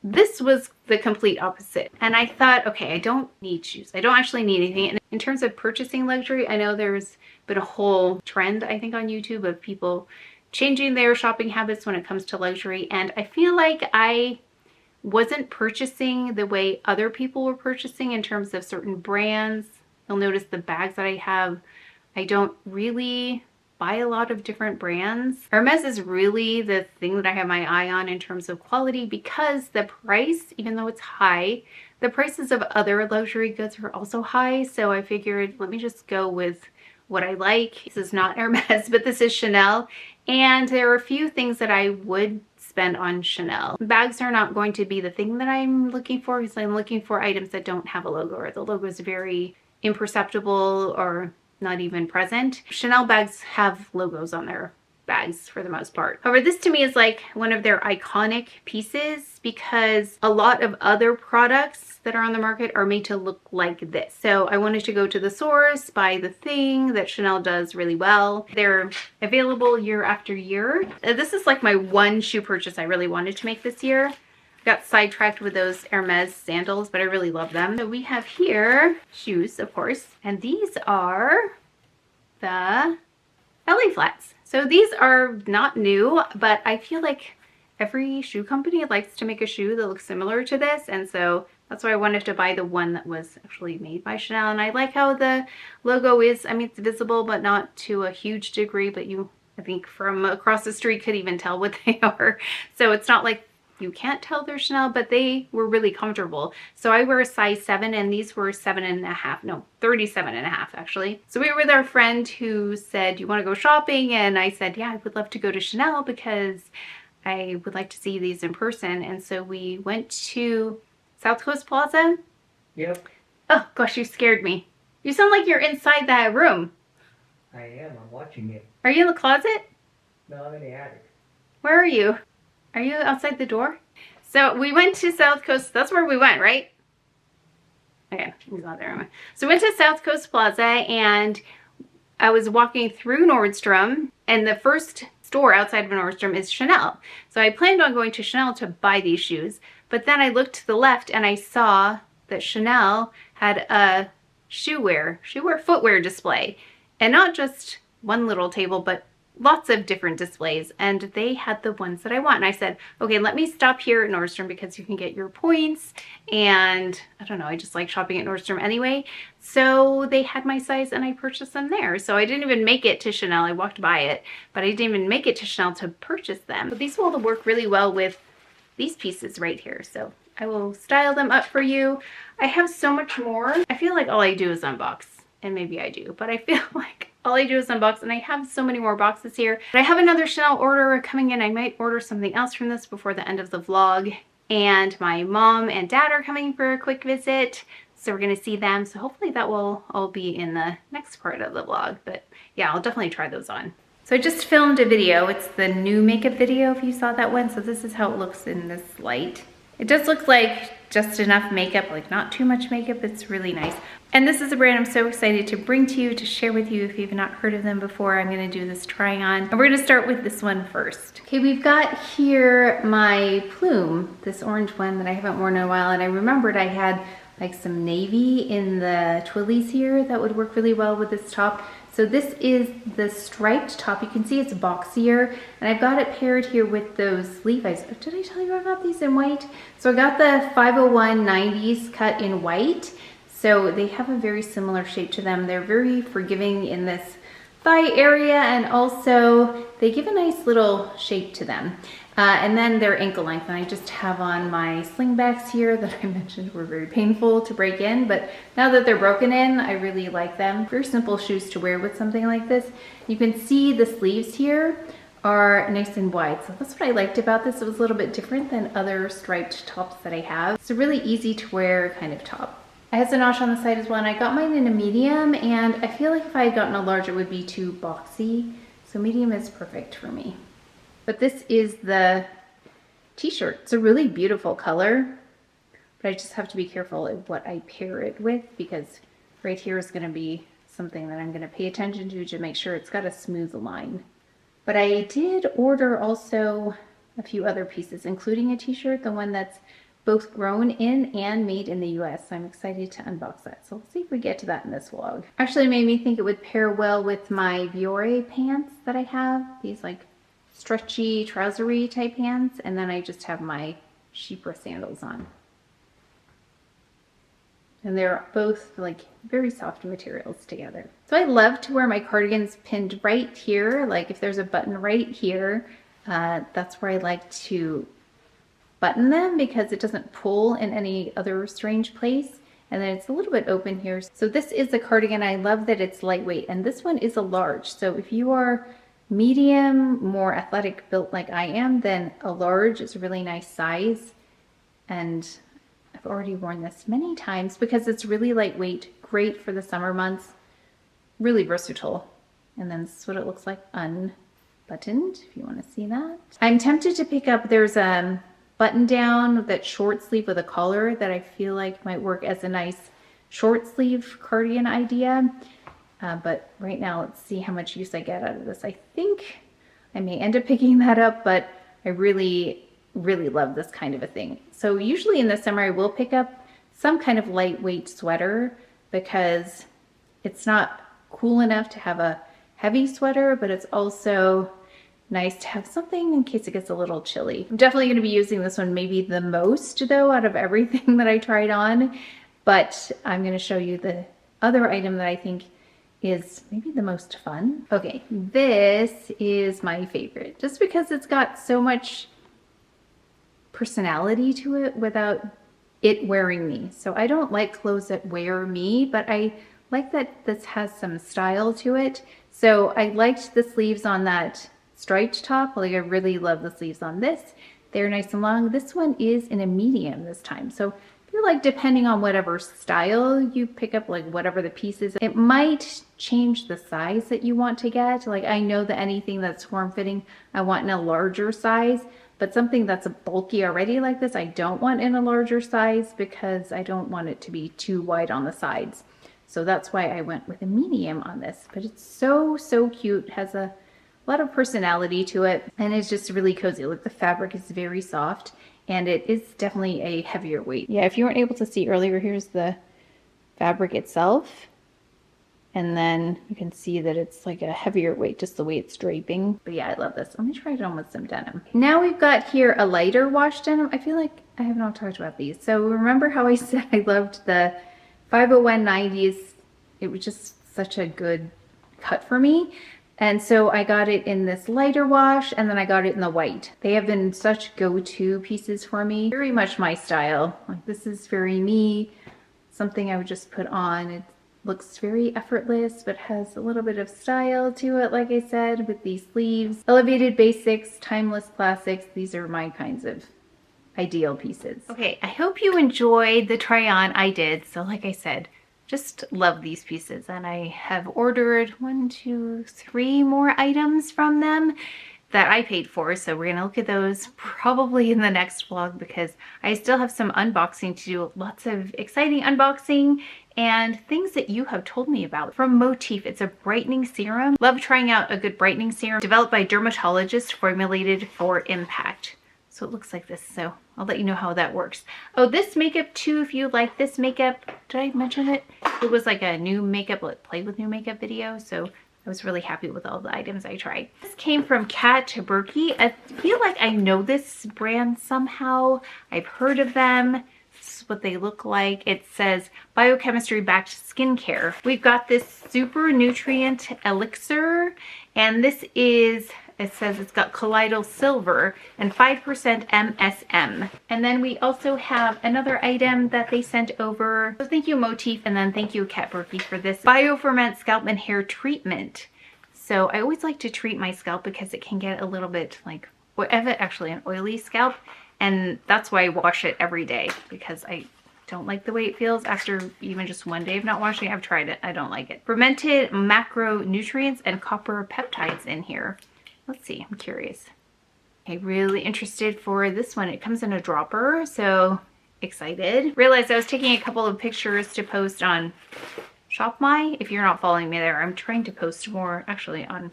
S1: This was the complete opposite. And I thought, okay, I don't need shoes. I don't actually need anything. And in terms of purchasing luxury, I know there's been a whole trend, I think, on YouTube of people changing their shopping habits when it comes to luxury, and I feel like I wasn't purchasing the way other people were purchasing in terms of certain brands. You'll notice the bags that I have, I don't really buy a lot of different brands. Hermes is really the thing that I have my eye on in terms of quality because the price, even though it's high, the prices of other luxury goods are also high, so I figured let me just go with what I like. This is not Hermes, but this is Chanel. And there are a few things that I would spend on Chanel. Bags are not going to be the thing that I'm looking for because I'm looking for items that don't have a logo or the logo is very imperceptible or not even present. Chanel bags have logos on their bags for the most part. However, this to me is like one of their iconic pieces because a lot of other products that are on the market are made to look like this. So I wanted to go to the source, buy the thing that Chanel does really well. They're available year after year. This is like my one shoe purchase I really wanted to make this year. Got sidetracked with those Hermes sandals, but I really love them. So we have here shoes, of course, and these are the Ballet flats. So these are not new, but I feel like every shoe company likes to make a shoe that looks similar to this, and so that's why I wanted to buy the one that was actually made by Chanel. And I like how the logo is, I mean, it's visible, but not to a huge degree, but you, I think from across the street could even tell what they are. So it's not like you can't tell they're Chanel, but they were really comfortable. So I wear a size 7 and these were 7.5, no, 37.5 actually. So we were with our friend who said, you want to go shopping? And I said, yeah, I would love to go to Chanel because I would like to see these in person. And so we went to South Coast Plaza.
S2: Yep.
S1: Oh gosh, you scared me. You sound like you're inside that room.
S2: I am, I'm watching it.
S1: Are you in the closet?
S2: No, I'm in the attic.
S1: Where are you? Are you outside the door? So we went to South Coast, that's where we went, right? Okay, he's not there. So we went to South Coast Plaza and I was walking through Nordstrom and the first store outside of Nordstrom is Chanel. So I planned on going to Chanel to buy these shoes, but then I looked to the left and I saw that Chanel had a footwear display, and not just one little table, but lots of different displays, and they had the ones that I want. And I said, okay, let me stop here at Nordstrom because you can get your points. And I don't know, I just like shopping at Nordstrom anyway. So they had my size and I purchased them there. So I didn't even make it to Chanel. I walked by it, but I didn't even make it to Chanel to purchase them. But these will work really well with these pieces right here. So I will style them up for you. I have so much more. I feel like all I do is unbox, and maybe I do, but I feel like all I do is unbox, and I have so many more boxes here. But I have another Chanel order coming in. I might order something else from this before the end of the vlog. And my mom and dad are coming for a quick visit, so we're gonna see them. So hopefully that will all be in the next part of the vlog. But yeah, I'll definitely try those on. So I just filmed a video. It's the new makeup video, if you saw that one. So this is how it looks in this light. It does look like just enough makeup, like not too much makeup. It's really nice. And this is a brand I'm so excited to bring to you, to share with you if you've not heard of them before. I'm gonna do this try on. And we're gonna start with this one first. Okay, we've got here my Plume, this orange one that I haven't worn in a while. And I remembered I had like some navy in the twillies here that would work really well with this top. So this is the striped top. You can see it's boxier, and I've got it paired here with those Levi's. Did I tell you I got these in white? So I got the 501 90s cut in white. So they have a very similar shape to them. They're very forgiving in this thigh area, and also they give a nice little shape to them. And then they're ankle length, and I just have on my slingbacks here that I mentioned were very painful to break in, but now that they're broken in, I really like them. Very simple shoes to wear with something like this. You can see the sleeves here are nice and wide, so that's what I liked about this. It was a little bit different than other striped tops that I have. It's a really easy to wear kind of top. It has a notch on the side as well, and I got mine in a medium, and I feel like if I had gotten a large, it would be too boxy, so medium is perfect for me. But this is the t-shirt. It's a really beautiful color, but I just have to be careful of what I pair it with, because right here is gonna be something that I'm gonna pay attention to make sure it's got a smooth line. But I did order also a few other pieces, including a t-shirt, the one that's both grown in and made in the US. I'm excited to unbox that. So let's see if we get to that in this vlog. Actually made me think it would pair well with my Vuori pants that I have. These like stretchy, trousery type pants, and then I just have my sheepra sandals on. And they're both like very soft materials together. So I love to wear my cardigans pinned right here. Like if there's a button right here, that's where I like to button them because it doesn't pull in any other strange place. And then it's a little bit open here. So this is a cardigan. I love that it's lightweight, and this one is a large. So if you are medium, more athletic built like I am, then a large is a really nice size. And I've already worn this many times because it's really lightweight, great for the summer months, really versatile. And then this is what it looks like unbuttoned, if you want to see that. I'm tempted to pick up, there's a button down that short sleeve with a collar that I feel like might work as a nice short sleeve cardigan idea. But right now, let's see how much use I get out of this. I think I may end up picking that up, but I really, really love this kind of a thing. So usually in the summer, I will pick up some kind of lightweight sweater because it's not cool enough to have a heavy sweater, but it's also nice to have something in case it gets a little chilly. I'm definitely going to be using this one maybe the most though out of everything that I tried on, but I'm going to show you the other item that I think is maybe the most fun. Okay, this is my favorite just because it's got so much personality to it without it wearing me. So I don't like clothes that wear me, but I like that this has some style to it. So I liked the sleeves on that striped top. Like I really love the sleeves on this. They're nice and long. This one is in a medium this time. So I feel like depending on whatever style you pick up, like whatever the piece is, it might change the size that you want to get. Like I know that anything that's form-fitting, I want in a larger size, but something that's bulky already like this, I don't want in a larger size because I don't want it to be too wide on the sides. So that's why I went with a medium on this, but it's so, so cute. It has a lot of personality to it, and it's just really cozy. Look, the fabric is very soft, and it is definitely a heavier weight. Yeah, if you weren't able to see earlier, here's the fabric itself. And then you can see that it's like a heavier weight, just the way it's draping. But yeah, I love this. Let me try it on with some denim. Now we've got here a lighter wash denim. I feel like I have not talked about these. So remember how I said I loved the 50190s? It was just such a good cut for me. And so I got it in this lighter wash, and then I got it in the white. They have been such go-to pieces for me. Very much my style. Like, this is very me. Something I would just put on. It looks very effortless, but has a little bit of style to it, like I said, with these sleeves. Elevated basics, timeless classics. These are my kinds of ideal pieces. Okay, I hope you enjoyed the try on. I did. So like I said, just love these pieces, and I have ordered 1, 2, 3 more items from them that I paid for. So we're gonna look at those probably in the next vlog, because I still have some unboxing to do, lots of exciting unboxing and things that you have told me about. From Motif, it's a brightening serum. Love trying out a good brightening serum developed by dermatologists, formulated for impact. So it looks like this, so I'll let you know how that works. Oh, this makeup too, if you like this makeup, did I mention it? It was like a new makeup, play with new makeup video, so I was really happy with all the items I tried. This came from Kat Berkey. I feel like I know this brand somehow. I've heard of them. This is what they look like. It says biochemistry backed skincare. We've got this super nutrient elixir, and this is, it says it's got colloidal silver and 5% MSM. And then we also have another item that they sent over. So thank you Motif, and then thank you Kat Berkey for this Bioferment Scalp and Hair Treatment. So I always like to treat my scalp because it can get a little bit like, whatever, actually an oily scalp. And that's why I wash it every day, because I don't like the way it feels after even just one day of not washing it. I've tried it, I don't like it. Fermented macronutrients and copper peptides in here. Let's see, I'm curious. Okay, really interested for this one. It comes in a dropper, so excited. Realized I was taking a couple of pictures to post on Shop My. If you're not following me there, I'm trying to post more actually on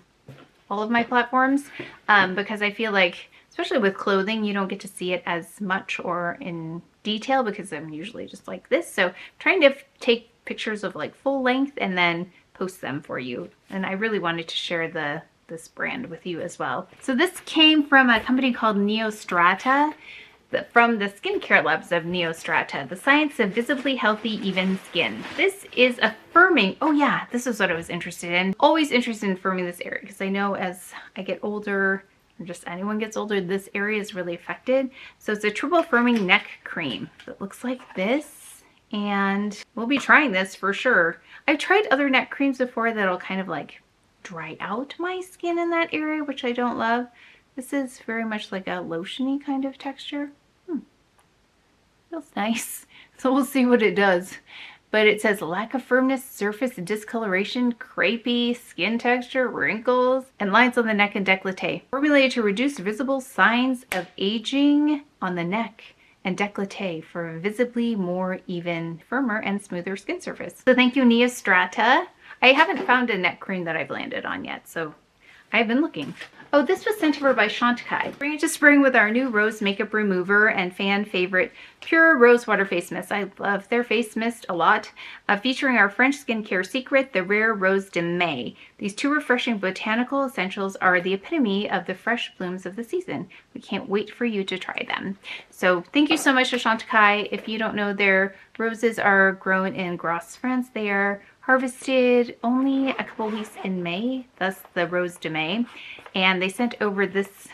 S1: all of my platforms, because I feel like, especially with clothing, you don't get to see it as much or in detail, because I'm usually just like this. So I'm trying to take pictures of like full length and then post them for you. And I really wanted to share this brand with you as well. So this came from a company called Neostrata, from the skincare labs of Neostrata, the science of visibly healthy, even skin. This is affirming. Oh yeah, this is what I was interested in. Always interested in firming this area, because I know as I get older, or just anyone gets older, this area is really affected. So it's a triple firming neck cream that looks like this, and we'll be trying this for sure. I've tried other neck creams before that'll kind of like dry out my skin in that area, which I don't love. This is very much like a lotion-y kind of texture. Feels nice. So we'll see what it does. But it says lack of firmness, surface discoloration, crepey skin texture, wrinkles, and lines on the neck and décolleté. Formulated to reduce visible signs of aging on the neck and décolleté for a visibly more even, firmer, and smoother skin surface. So thank you Neostrata. I haven't found a neck cream that I've landed on yet, so I've been looking. Oh, this was sent over by Shantakai. Bring it to spring with our new Rose Makeup Remover and fan favorite Pure Rose Water Face Mist. I love their face mist a lot. Featuring our French skincare secret, the Rare Rose de May. These 2 refreshing botanical essentials are the epitome of the fresh blooms of the season. We can't wait for you to try them. So thank you so much to Shantakai. If you don't know, their roses are grown in Grasse, France. They are harvested only a couple weeks in May, thus the Rose de May. And they sent over this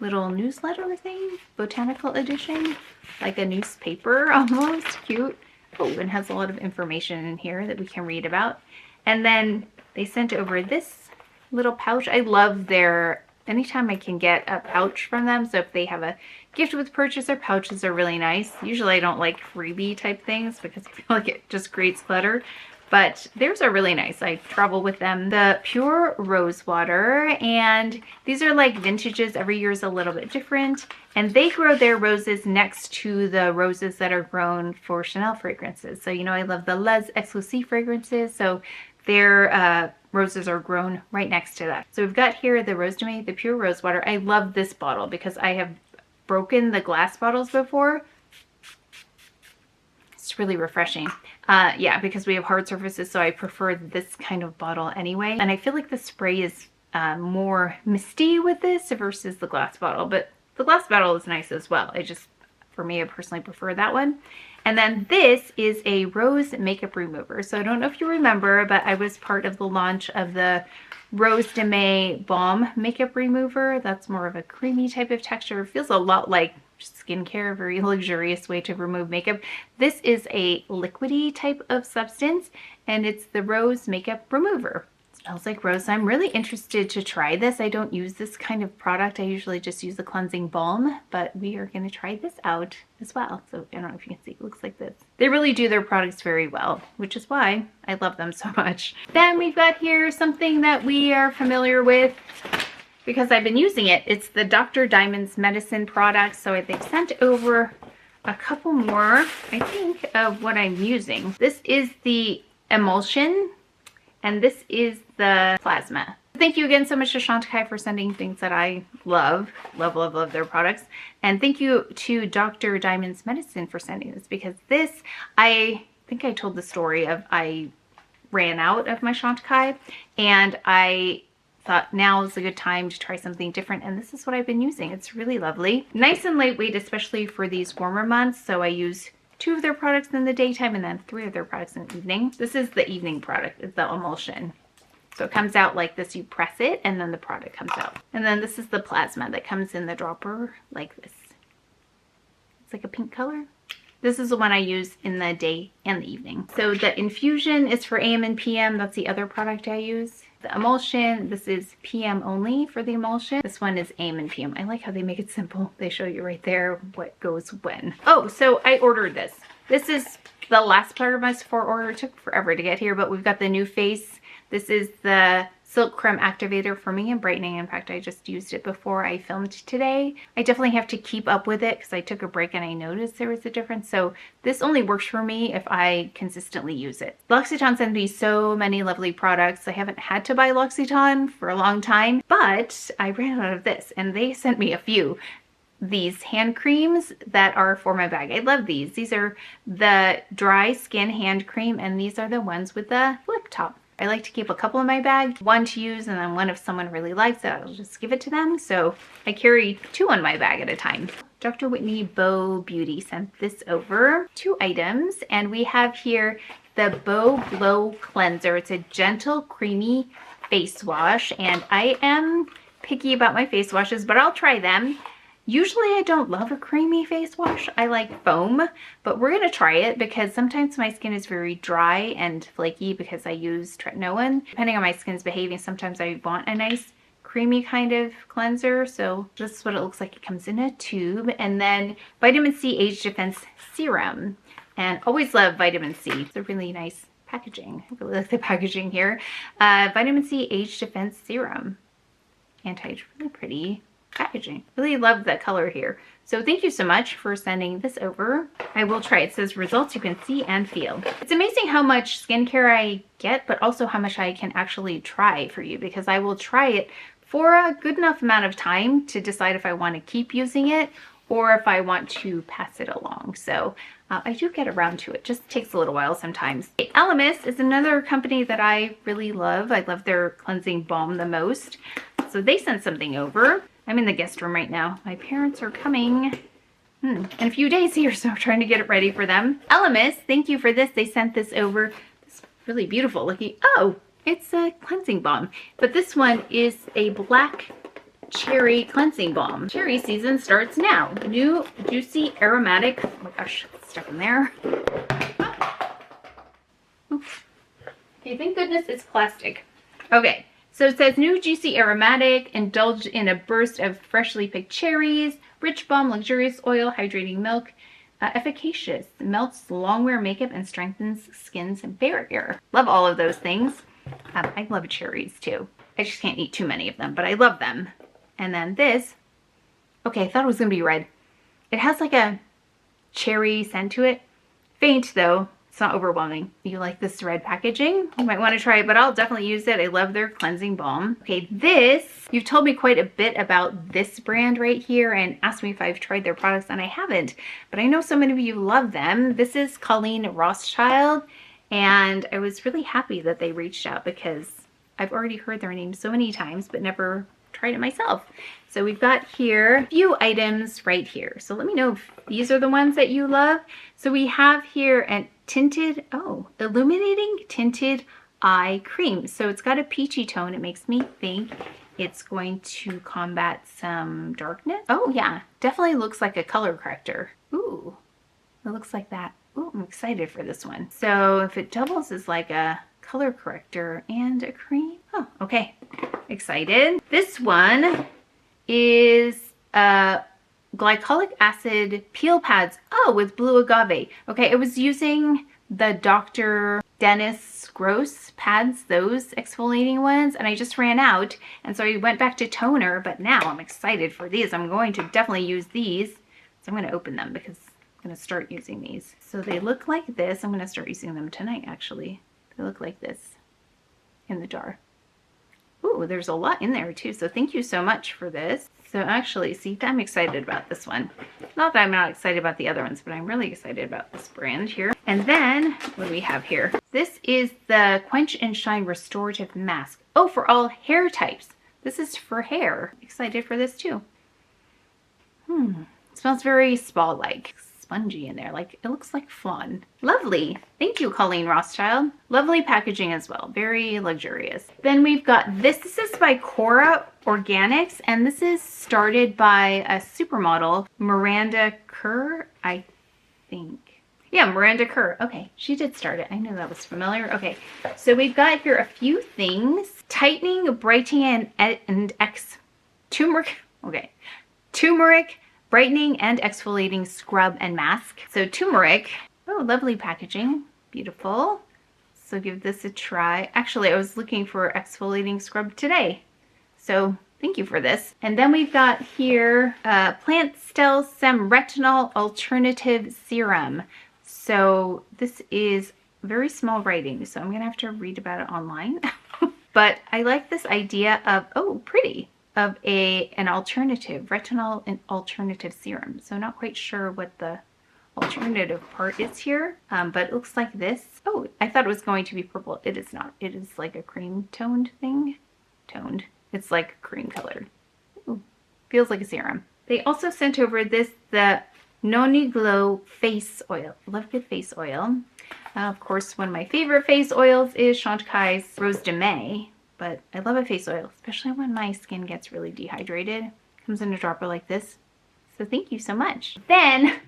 S1: little newsletter thing, botanical edition, like a newspaper almost, cute. Oh, and has a lot of information in here that we can read about. And then they sent over this little pouch. I love their, anytime I can get a pouch from them. So if they have a gift with purchase, their pouches are really nice. Usually I don't like freebie type things because I feel like it just creates clutter. But theirs are really nice. I travel with them. The Pure Rose Water, and these are like vintages. Every year is a little bit different. And they grow their roses next to the roses that are grown for Chanel fragrances. So, you know, I love the Les Exclusive fragrances. So their roses are grown right next to that. So we've got here the Rose de May, the Pure Rose Water. I love this bottle because I have broken the glass bottles before. It's just really refreshing. Yeah, because we have hard surfaces, so I prefer this kind of bottle anyway. And I feel like the spray is more misty with this versus the glass bottle, but the glass bottle is nice as well. For me, I personally prefer that one. And then this is a rose makeup remover. So I don't know if you remember, but I was part of the launch of the Rose de May Balm makeup remover. That's more of a creamy type of texture. It feels a lot like skincare, a very luxurious way to remove makeup. This is a liquidy type of substance, and it's the Rose Makeup Remover. Smells like rose. I'm really interested to try this. I don't use this kind of product. I usually just use the cleansing balm, but we are going to try this out as well. So I don't know if you can see, it looks like this. They really do their products very well, which is why I love them so much. Then we've got here something that we are familiar with because I've been using it. It's the Dr. Diamond's Medicine products. So they've sent over a couple more, I think, of what I'm using. This is the emulsion, and this is the plasma. Thank you again so much to Shon for sending things that I love. Love, love, love their products. And thank you to Dr. Diamond's Medicine for sending this, because this, I think I told the story of I ran out of my Shon and I thought now is a good time to try something different, and this is what I've been using. It's really lovely. Nice and lightweight, especially for these warmer months. So I use 2 of their products in the daytime and then 3 of their products in the evening. This is the evening product. It's the emulsion. So it comes out like this. You press it and then the product comes out. And then this is the plasma that comes in the dropper like this. It's like a pink color. This is the one I use in the day and the evening. So the infusion is for AM and PM. That's the other product I use. The emulsion, this is PM only for the emulsion. This one is AM and PM. I like how they make it simple. They show you right there what goes when. Oh, so I ordered this. This is the last part of my Sephora order. It took forever to get here, but we've got the new face. This is the Silk Creme Activator for me and brightening. In fact, I just used it before I filmed today. I definitely have to keep up with it because I took a break and I noticed there was a difference. So this only works for me if I consistently use it. L'Occitane sent me so many lovely products. I haven't had to buy L'Occitane for a long time, but I ran out of this and they sent me a few. These hand creams that are for my bag. I love these. These are the dry skin hand cream, and these are the ones with the lip top. I like to keep a couple in my bag, one to use and then one if someone really likes it, I'll just give it to them. So I carry 2 in my bag at a time. Dr. Whitney Bow Beauty sent this over, 2 items, and we have here the Bow Glow Cleanser. It's a gentle, creamy face wash, and I am picky about my face washes, but I'll try them. Usually I don't love a creamy face wash. I like foam, but we're gonna try it because sometimes my skin is very dry and flaky because I use tretinoin. Depending on my skin's behaving, sometimes I want a nice creamy kind of cleanser. So this is what it looks like. It comes in a tube, and then Vitamin C Age Defense Serum. And always love vitamin C. It's a really nice packaging. I really like the packaging here. Vitamin C Age Defense Serum. Anti-age, really pretty packaging. Really love the color here. So thank you so much for sending this over. I will try it. It says results you can see and feel. It's amazing how much skincare I get, but also how much I can actually try for you, because I will try it for a good enough amount of time to decide if I want to keep using it or if I want to pass it along. So I do get around to it. Just takes a little while sometimes. Elemis is another company that I really love. I love their cleansing balm the most. So they sent something over. I'm in the guest room right now. My parents are coming in a few days here, so I'm trying to get it ready for them. Elemis, thank you for this. They sent this over. It's really beautiful looking. Oh, it's a cleansing balm. But this one is a black cherry cleansing balm. Cherry season starts now. New, juicy, aromatic. Oh my gosh, it's stuck in there. Okay, thank goodness it's plastic. Okay. So it says new, juicy, aromatic, indulge in a burst of freshly picked cherries, rich balm, luxurious oil, hydrating milk, efficacious, melts long wear makeup and strengthens skin's barrier. Love all of those things. I love cherries too. I just can't eat too many of them, but I love them. And then this, okay, I thought it was gonna be red. It has like a cherry scent to it. Faint though, It's not overwhelming. You like this red packaging? You might want to try it, but I'll definitely use it. I love their cleansing balm. Okay, this, you've told me quite a bit about this brand right here and asked me if I've tried their products, and I haven't, but I know so many of you love them. This is Colleen Rothschild, and I was really happy that they reached out because I've already heard their name so many times, but never tried it myself. So we've got here a few items right here. So let me know if these are the ones that you love. So we have here an tinted, illuminating tinted eye cream. So it's got a peachy tone. It makes me think it's going to combat some darkness. Oh yeah, definitely looks like a color corrector. Ooh, it looks like that. Ooh, I'm excited for this one. So if it doubles as like a color corrector and a cream. Oh, okay, excited. This one is glycolic acid peel pads. Oh, with blue agave. Okay, I was using the Dr. Dennis Gross pads, those exfoliating ones, and I just ran out, and so I went back to toner, but now I'm excited for these. I'm going to definitely use these. So I'm going to open them because I'm going to start using these. So they look like this. I'm going to start using them tonight, actually. They look like this in the jar. Ooh, there's a lot in there too. So thank you so much for this. So actually, see, I'm excited about this one. Not that I'm not excited about the other ones, but I'm really excited about this brand here. And then, what do we have here? This is the Quench and Shine Restorative Mask. Oh, for all hair types. This is for hair. Excited for this too. It smells very spa-like. Spongy in there, like it looks like flan. Lovely. Thank you, Colleen Rothschild. Lovely packaging as well, very luxurious. Then we've got this. This is by Cora Organics, and this is started by a supermodel, Miranda Kerr, I think. Yeah, Miranda Kerr. Okay, she did start it. I knew that was familiar. Okay, so we've got here a few things. Tightening, brightening, and turmeric. Okay, turmeric, brightening and exfoliating scrub and mask. So turmeric. Oh, lovely packaging. Beautiful. So give this a try. Actually, I was looking for exfoliating scrub today. So thank you for this. And then we've got here Plant Stem Retinol Alternative Serum. So this is very small writing, so I'm gonna have to read about it online. But I like this idea of, oh, pretty, of an alternative, retinol and alternative serum. So not quite sure what the alternative part is here, but it looks like this. Oh, I thought it was going to be purple. It is not. It is like a cream toned thing. Toned. It's like cream colored. Ooh, feels like a serum. They also sent over this, the Noni Glow Face Oil. Love good face oil. Of course, one of my favorite face oils is Chantecaille's Rose de May. But I love a face oil, especially when my skin gets really dehydrated. Comes in a dropper like this. So thank you so much. Then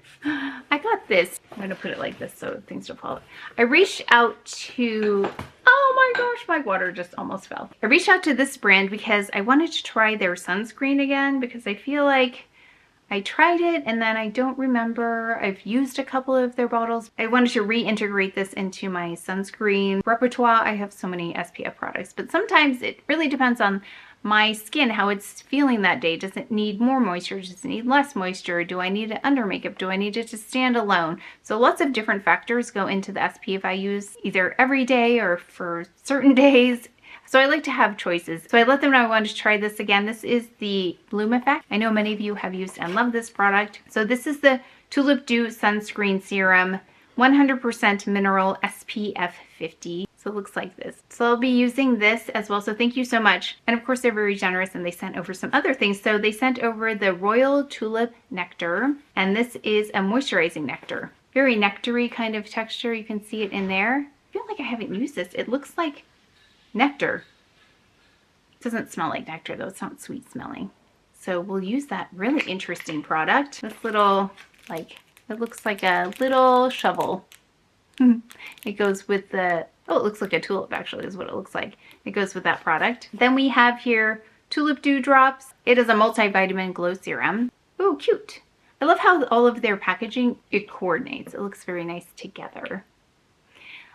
S1: I got this. I'm gonna put it like this so things don't fall. I reached out to, oh my gosh, my water just almost fell. I reached out to this brand because I wanted to try their sunscreen again because I feel like I tried it and then I don't remember. I've used a couple of their bottles. I wanted to reintegrate this into my sunscreen repertoire. I have so many SPF products, but sometimes it really depends on my skin, how it's feeling that day. Does it need more moisture? Does it need less moisture? Do I need it under makeup? Do I need it to stand alone? So lots of different factors go into the SPF I use either every day or for certain days. So I like to have choices. So I let them know I wanted to try this again. This is the Bloom Effect. I know many of you have used and love this product. So this is the Tulip Dew Sunscreen Serum, 100% mineral SPF 50. So it looks like this. So I'll be using this as well. So thank you so much. And of course they're very generous and they sent over some other things. So they sent over the Royal Tulip Nectar, and this is a moisturizing nectar. Very nectar-y kind of texture. You can see it in there. I feel like I haven't used this. It looks like nectar. It doesn't smell like nectar though, it's not sweet smelling. So we'll use that really interesting product. This little, like, it looks like a little shovel. It goes with the, oh, it looks like a tulip actually is what it looks like. It goes with that product. Then we have here Tulip Dew Drops. It is a multivitamin glow serum. Oh, cute. I love how all of their packaging, it coordinates. It looks very nice together.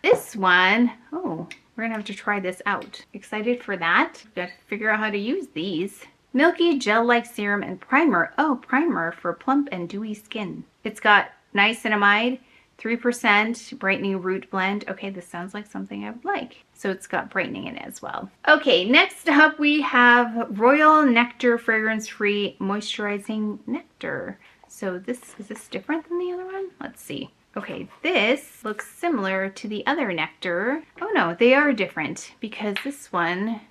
S1: This one, oh, we're gonna have to try this out. Excited for that. Got to figure out how to use these. Milky gel-like serum and primer. Oh, primer for plump and dewy skin. It's got niacinamide, 3% brightening root blend. Okay, this sounds like something I would like. So it's got brightening in it as well. Okay, next up we have Royal Nectar Fragrance-Free Moisturizing Nectar. So is this different than the other one? Let's see. Okay, this looks similar to the other nectar. Oh no, they are different because this one,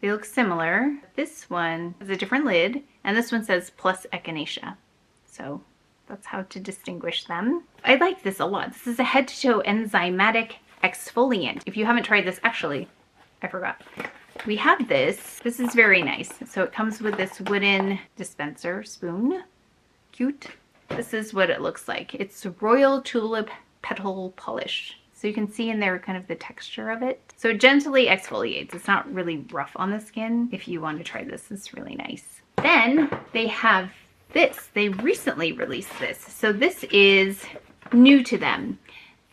S1: they look similar. This one has a different lid and this one says plus echinacea. So that's how to distinguish them. I like this a lot. This is a head to toe enzymatic exfoliant. If you haven't tried this, actually, I forgot. We have this. This is very nice. So it comes with this wooden dispenser spoon. Cute. This is what it looks like. It's Royal Tulip Petal Polish. So you can see in there kind of the texture of it. So it gently exfoliates. It's not really rough on the skin. If you want to try this, it's really nice. Then they have this. They recently released this. So this is new to them.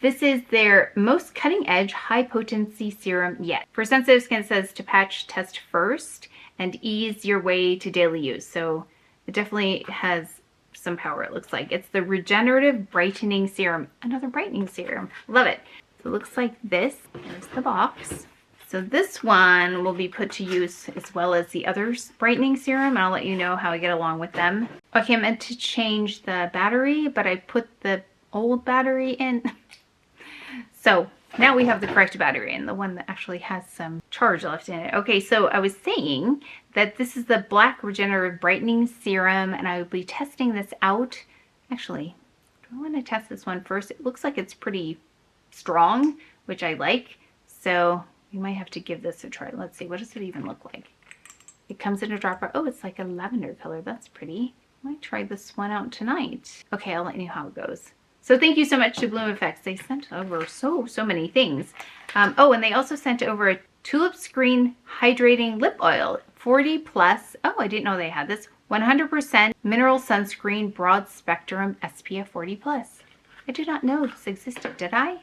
S1: This is their most cutting edge high potency serum yet. For sensitive skin, it says to patch test first and ease your way to daily use. So it definitely has some power, it looks like. It's the Regenerative Brightening Serum. Another brightening serum. Love it. So it looks like this. There's the box. So this one will be put to use as well as the other brightening serum, and I'll let you know how I get along with them. Okay, I meant to change the battery, but I put the old battery in. So now we have the correct battery and the one that actually has some charge left in it. Okay, so I was saying that this is the Black Regenerative Brightening Serum, and I will be testing this out. Actually, do I want to test this one first? It looks like it's pretty strong, which I like. So you might have to give this a try. Let's see, what does it even look like? It comes in a dropper. Oh, it's like a lavender color. That's pretty. I might try this one out tonight. Okay, I'll let you know how it goes. So thank you so much to Bloom Effects. They sent over so many things. Oh, and they also sent over a Tulip Screen Hydrating Lip Oil, 40 plus. Oh, I didn't know they had this. 100% mineral sunscreen, broad spectrum, SPF 40 plus. I did not know this existed, did I?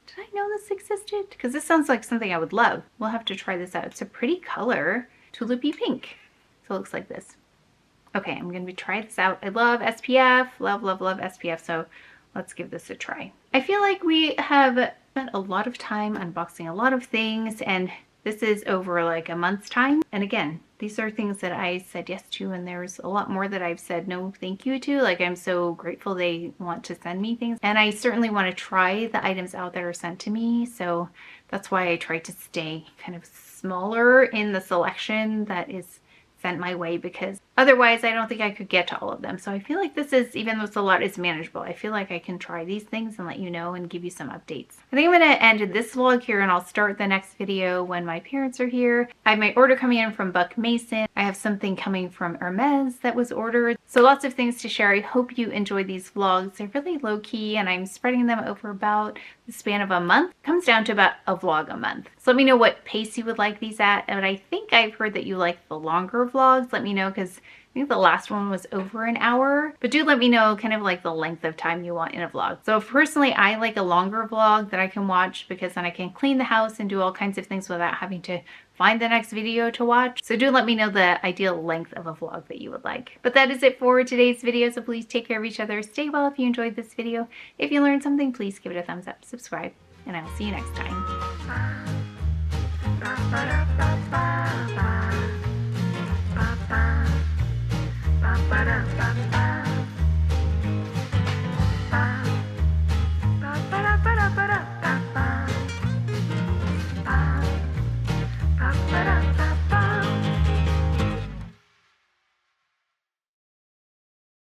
S1: Did I know this existed? Because this sounds like something I would love. We'll have to try this out. It's a pretty color, tulipy pink. So it looks like this. Okay, I'm going to try this out. I love SPF, love SPF, so let's give this a try. I feel like we have spent a lot of time unboxing a lot of things, and this is over like a month's time. And again, these are things that I said yes to, and there's a lot more that I've said no thank you to. Like, I'm so grateful they want to send me things, and I certainly want to try the items out that are sent to me. So that's why I try to stay kind of smaller in the selection that is sent my way, because otherwise I don't think I could get to all of them. So I feel like this is, even though it's a lot, it's manageable. I feel like I can try these things and let you know and give you some updates. I think I'm going to end this vlog here, and I'll start the next video when my parents are here. I have my order coming in from Buck Mason. I have something coming from Hermes that was ordered. So lots of things to share. I hope you enjoy these vlogs. They're really low key, and I'm spreading them over about the span of a month. It comes down to about a vlog a month. So let me know what pace you would like these at. And I think I've heard that you like the longer vlogs. Let me know, because I think the last one was over an hour, but do let me know kind of like the length of time you want in a vlog. So personally, I like a longer vlog that I can watch, because then I can clean the house and do all kinds of things without having to find the next video to watch. So do let me know the ideal length of a vlog that you would like. But that is it for today's video. So please take care of each other. Stay well if you enjoyed this video. If you learned something, please give it a thumbs up, subscribe, and I will see you next time.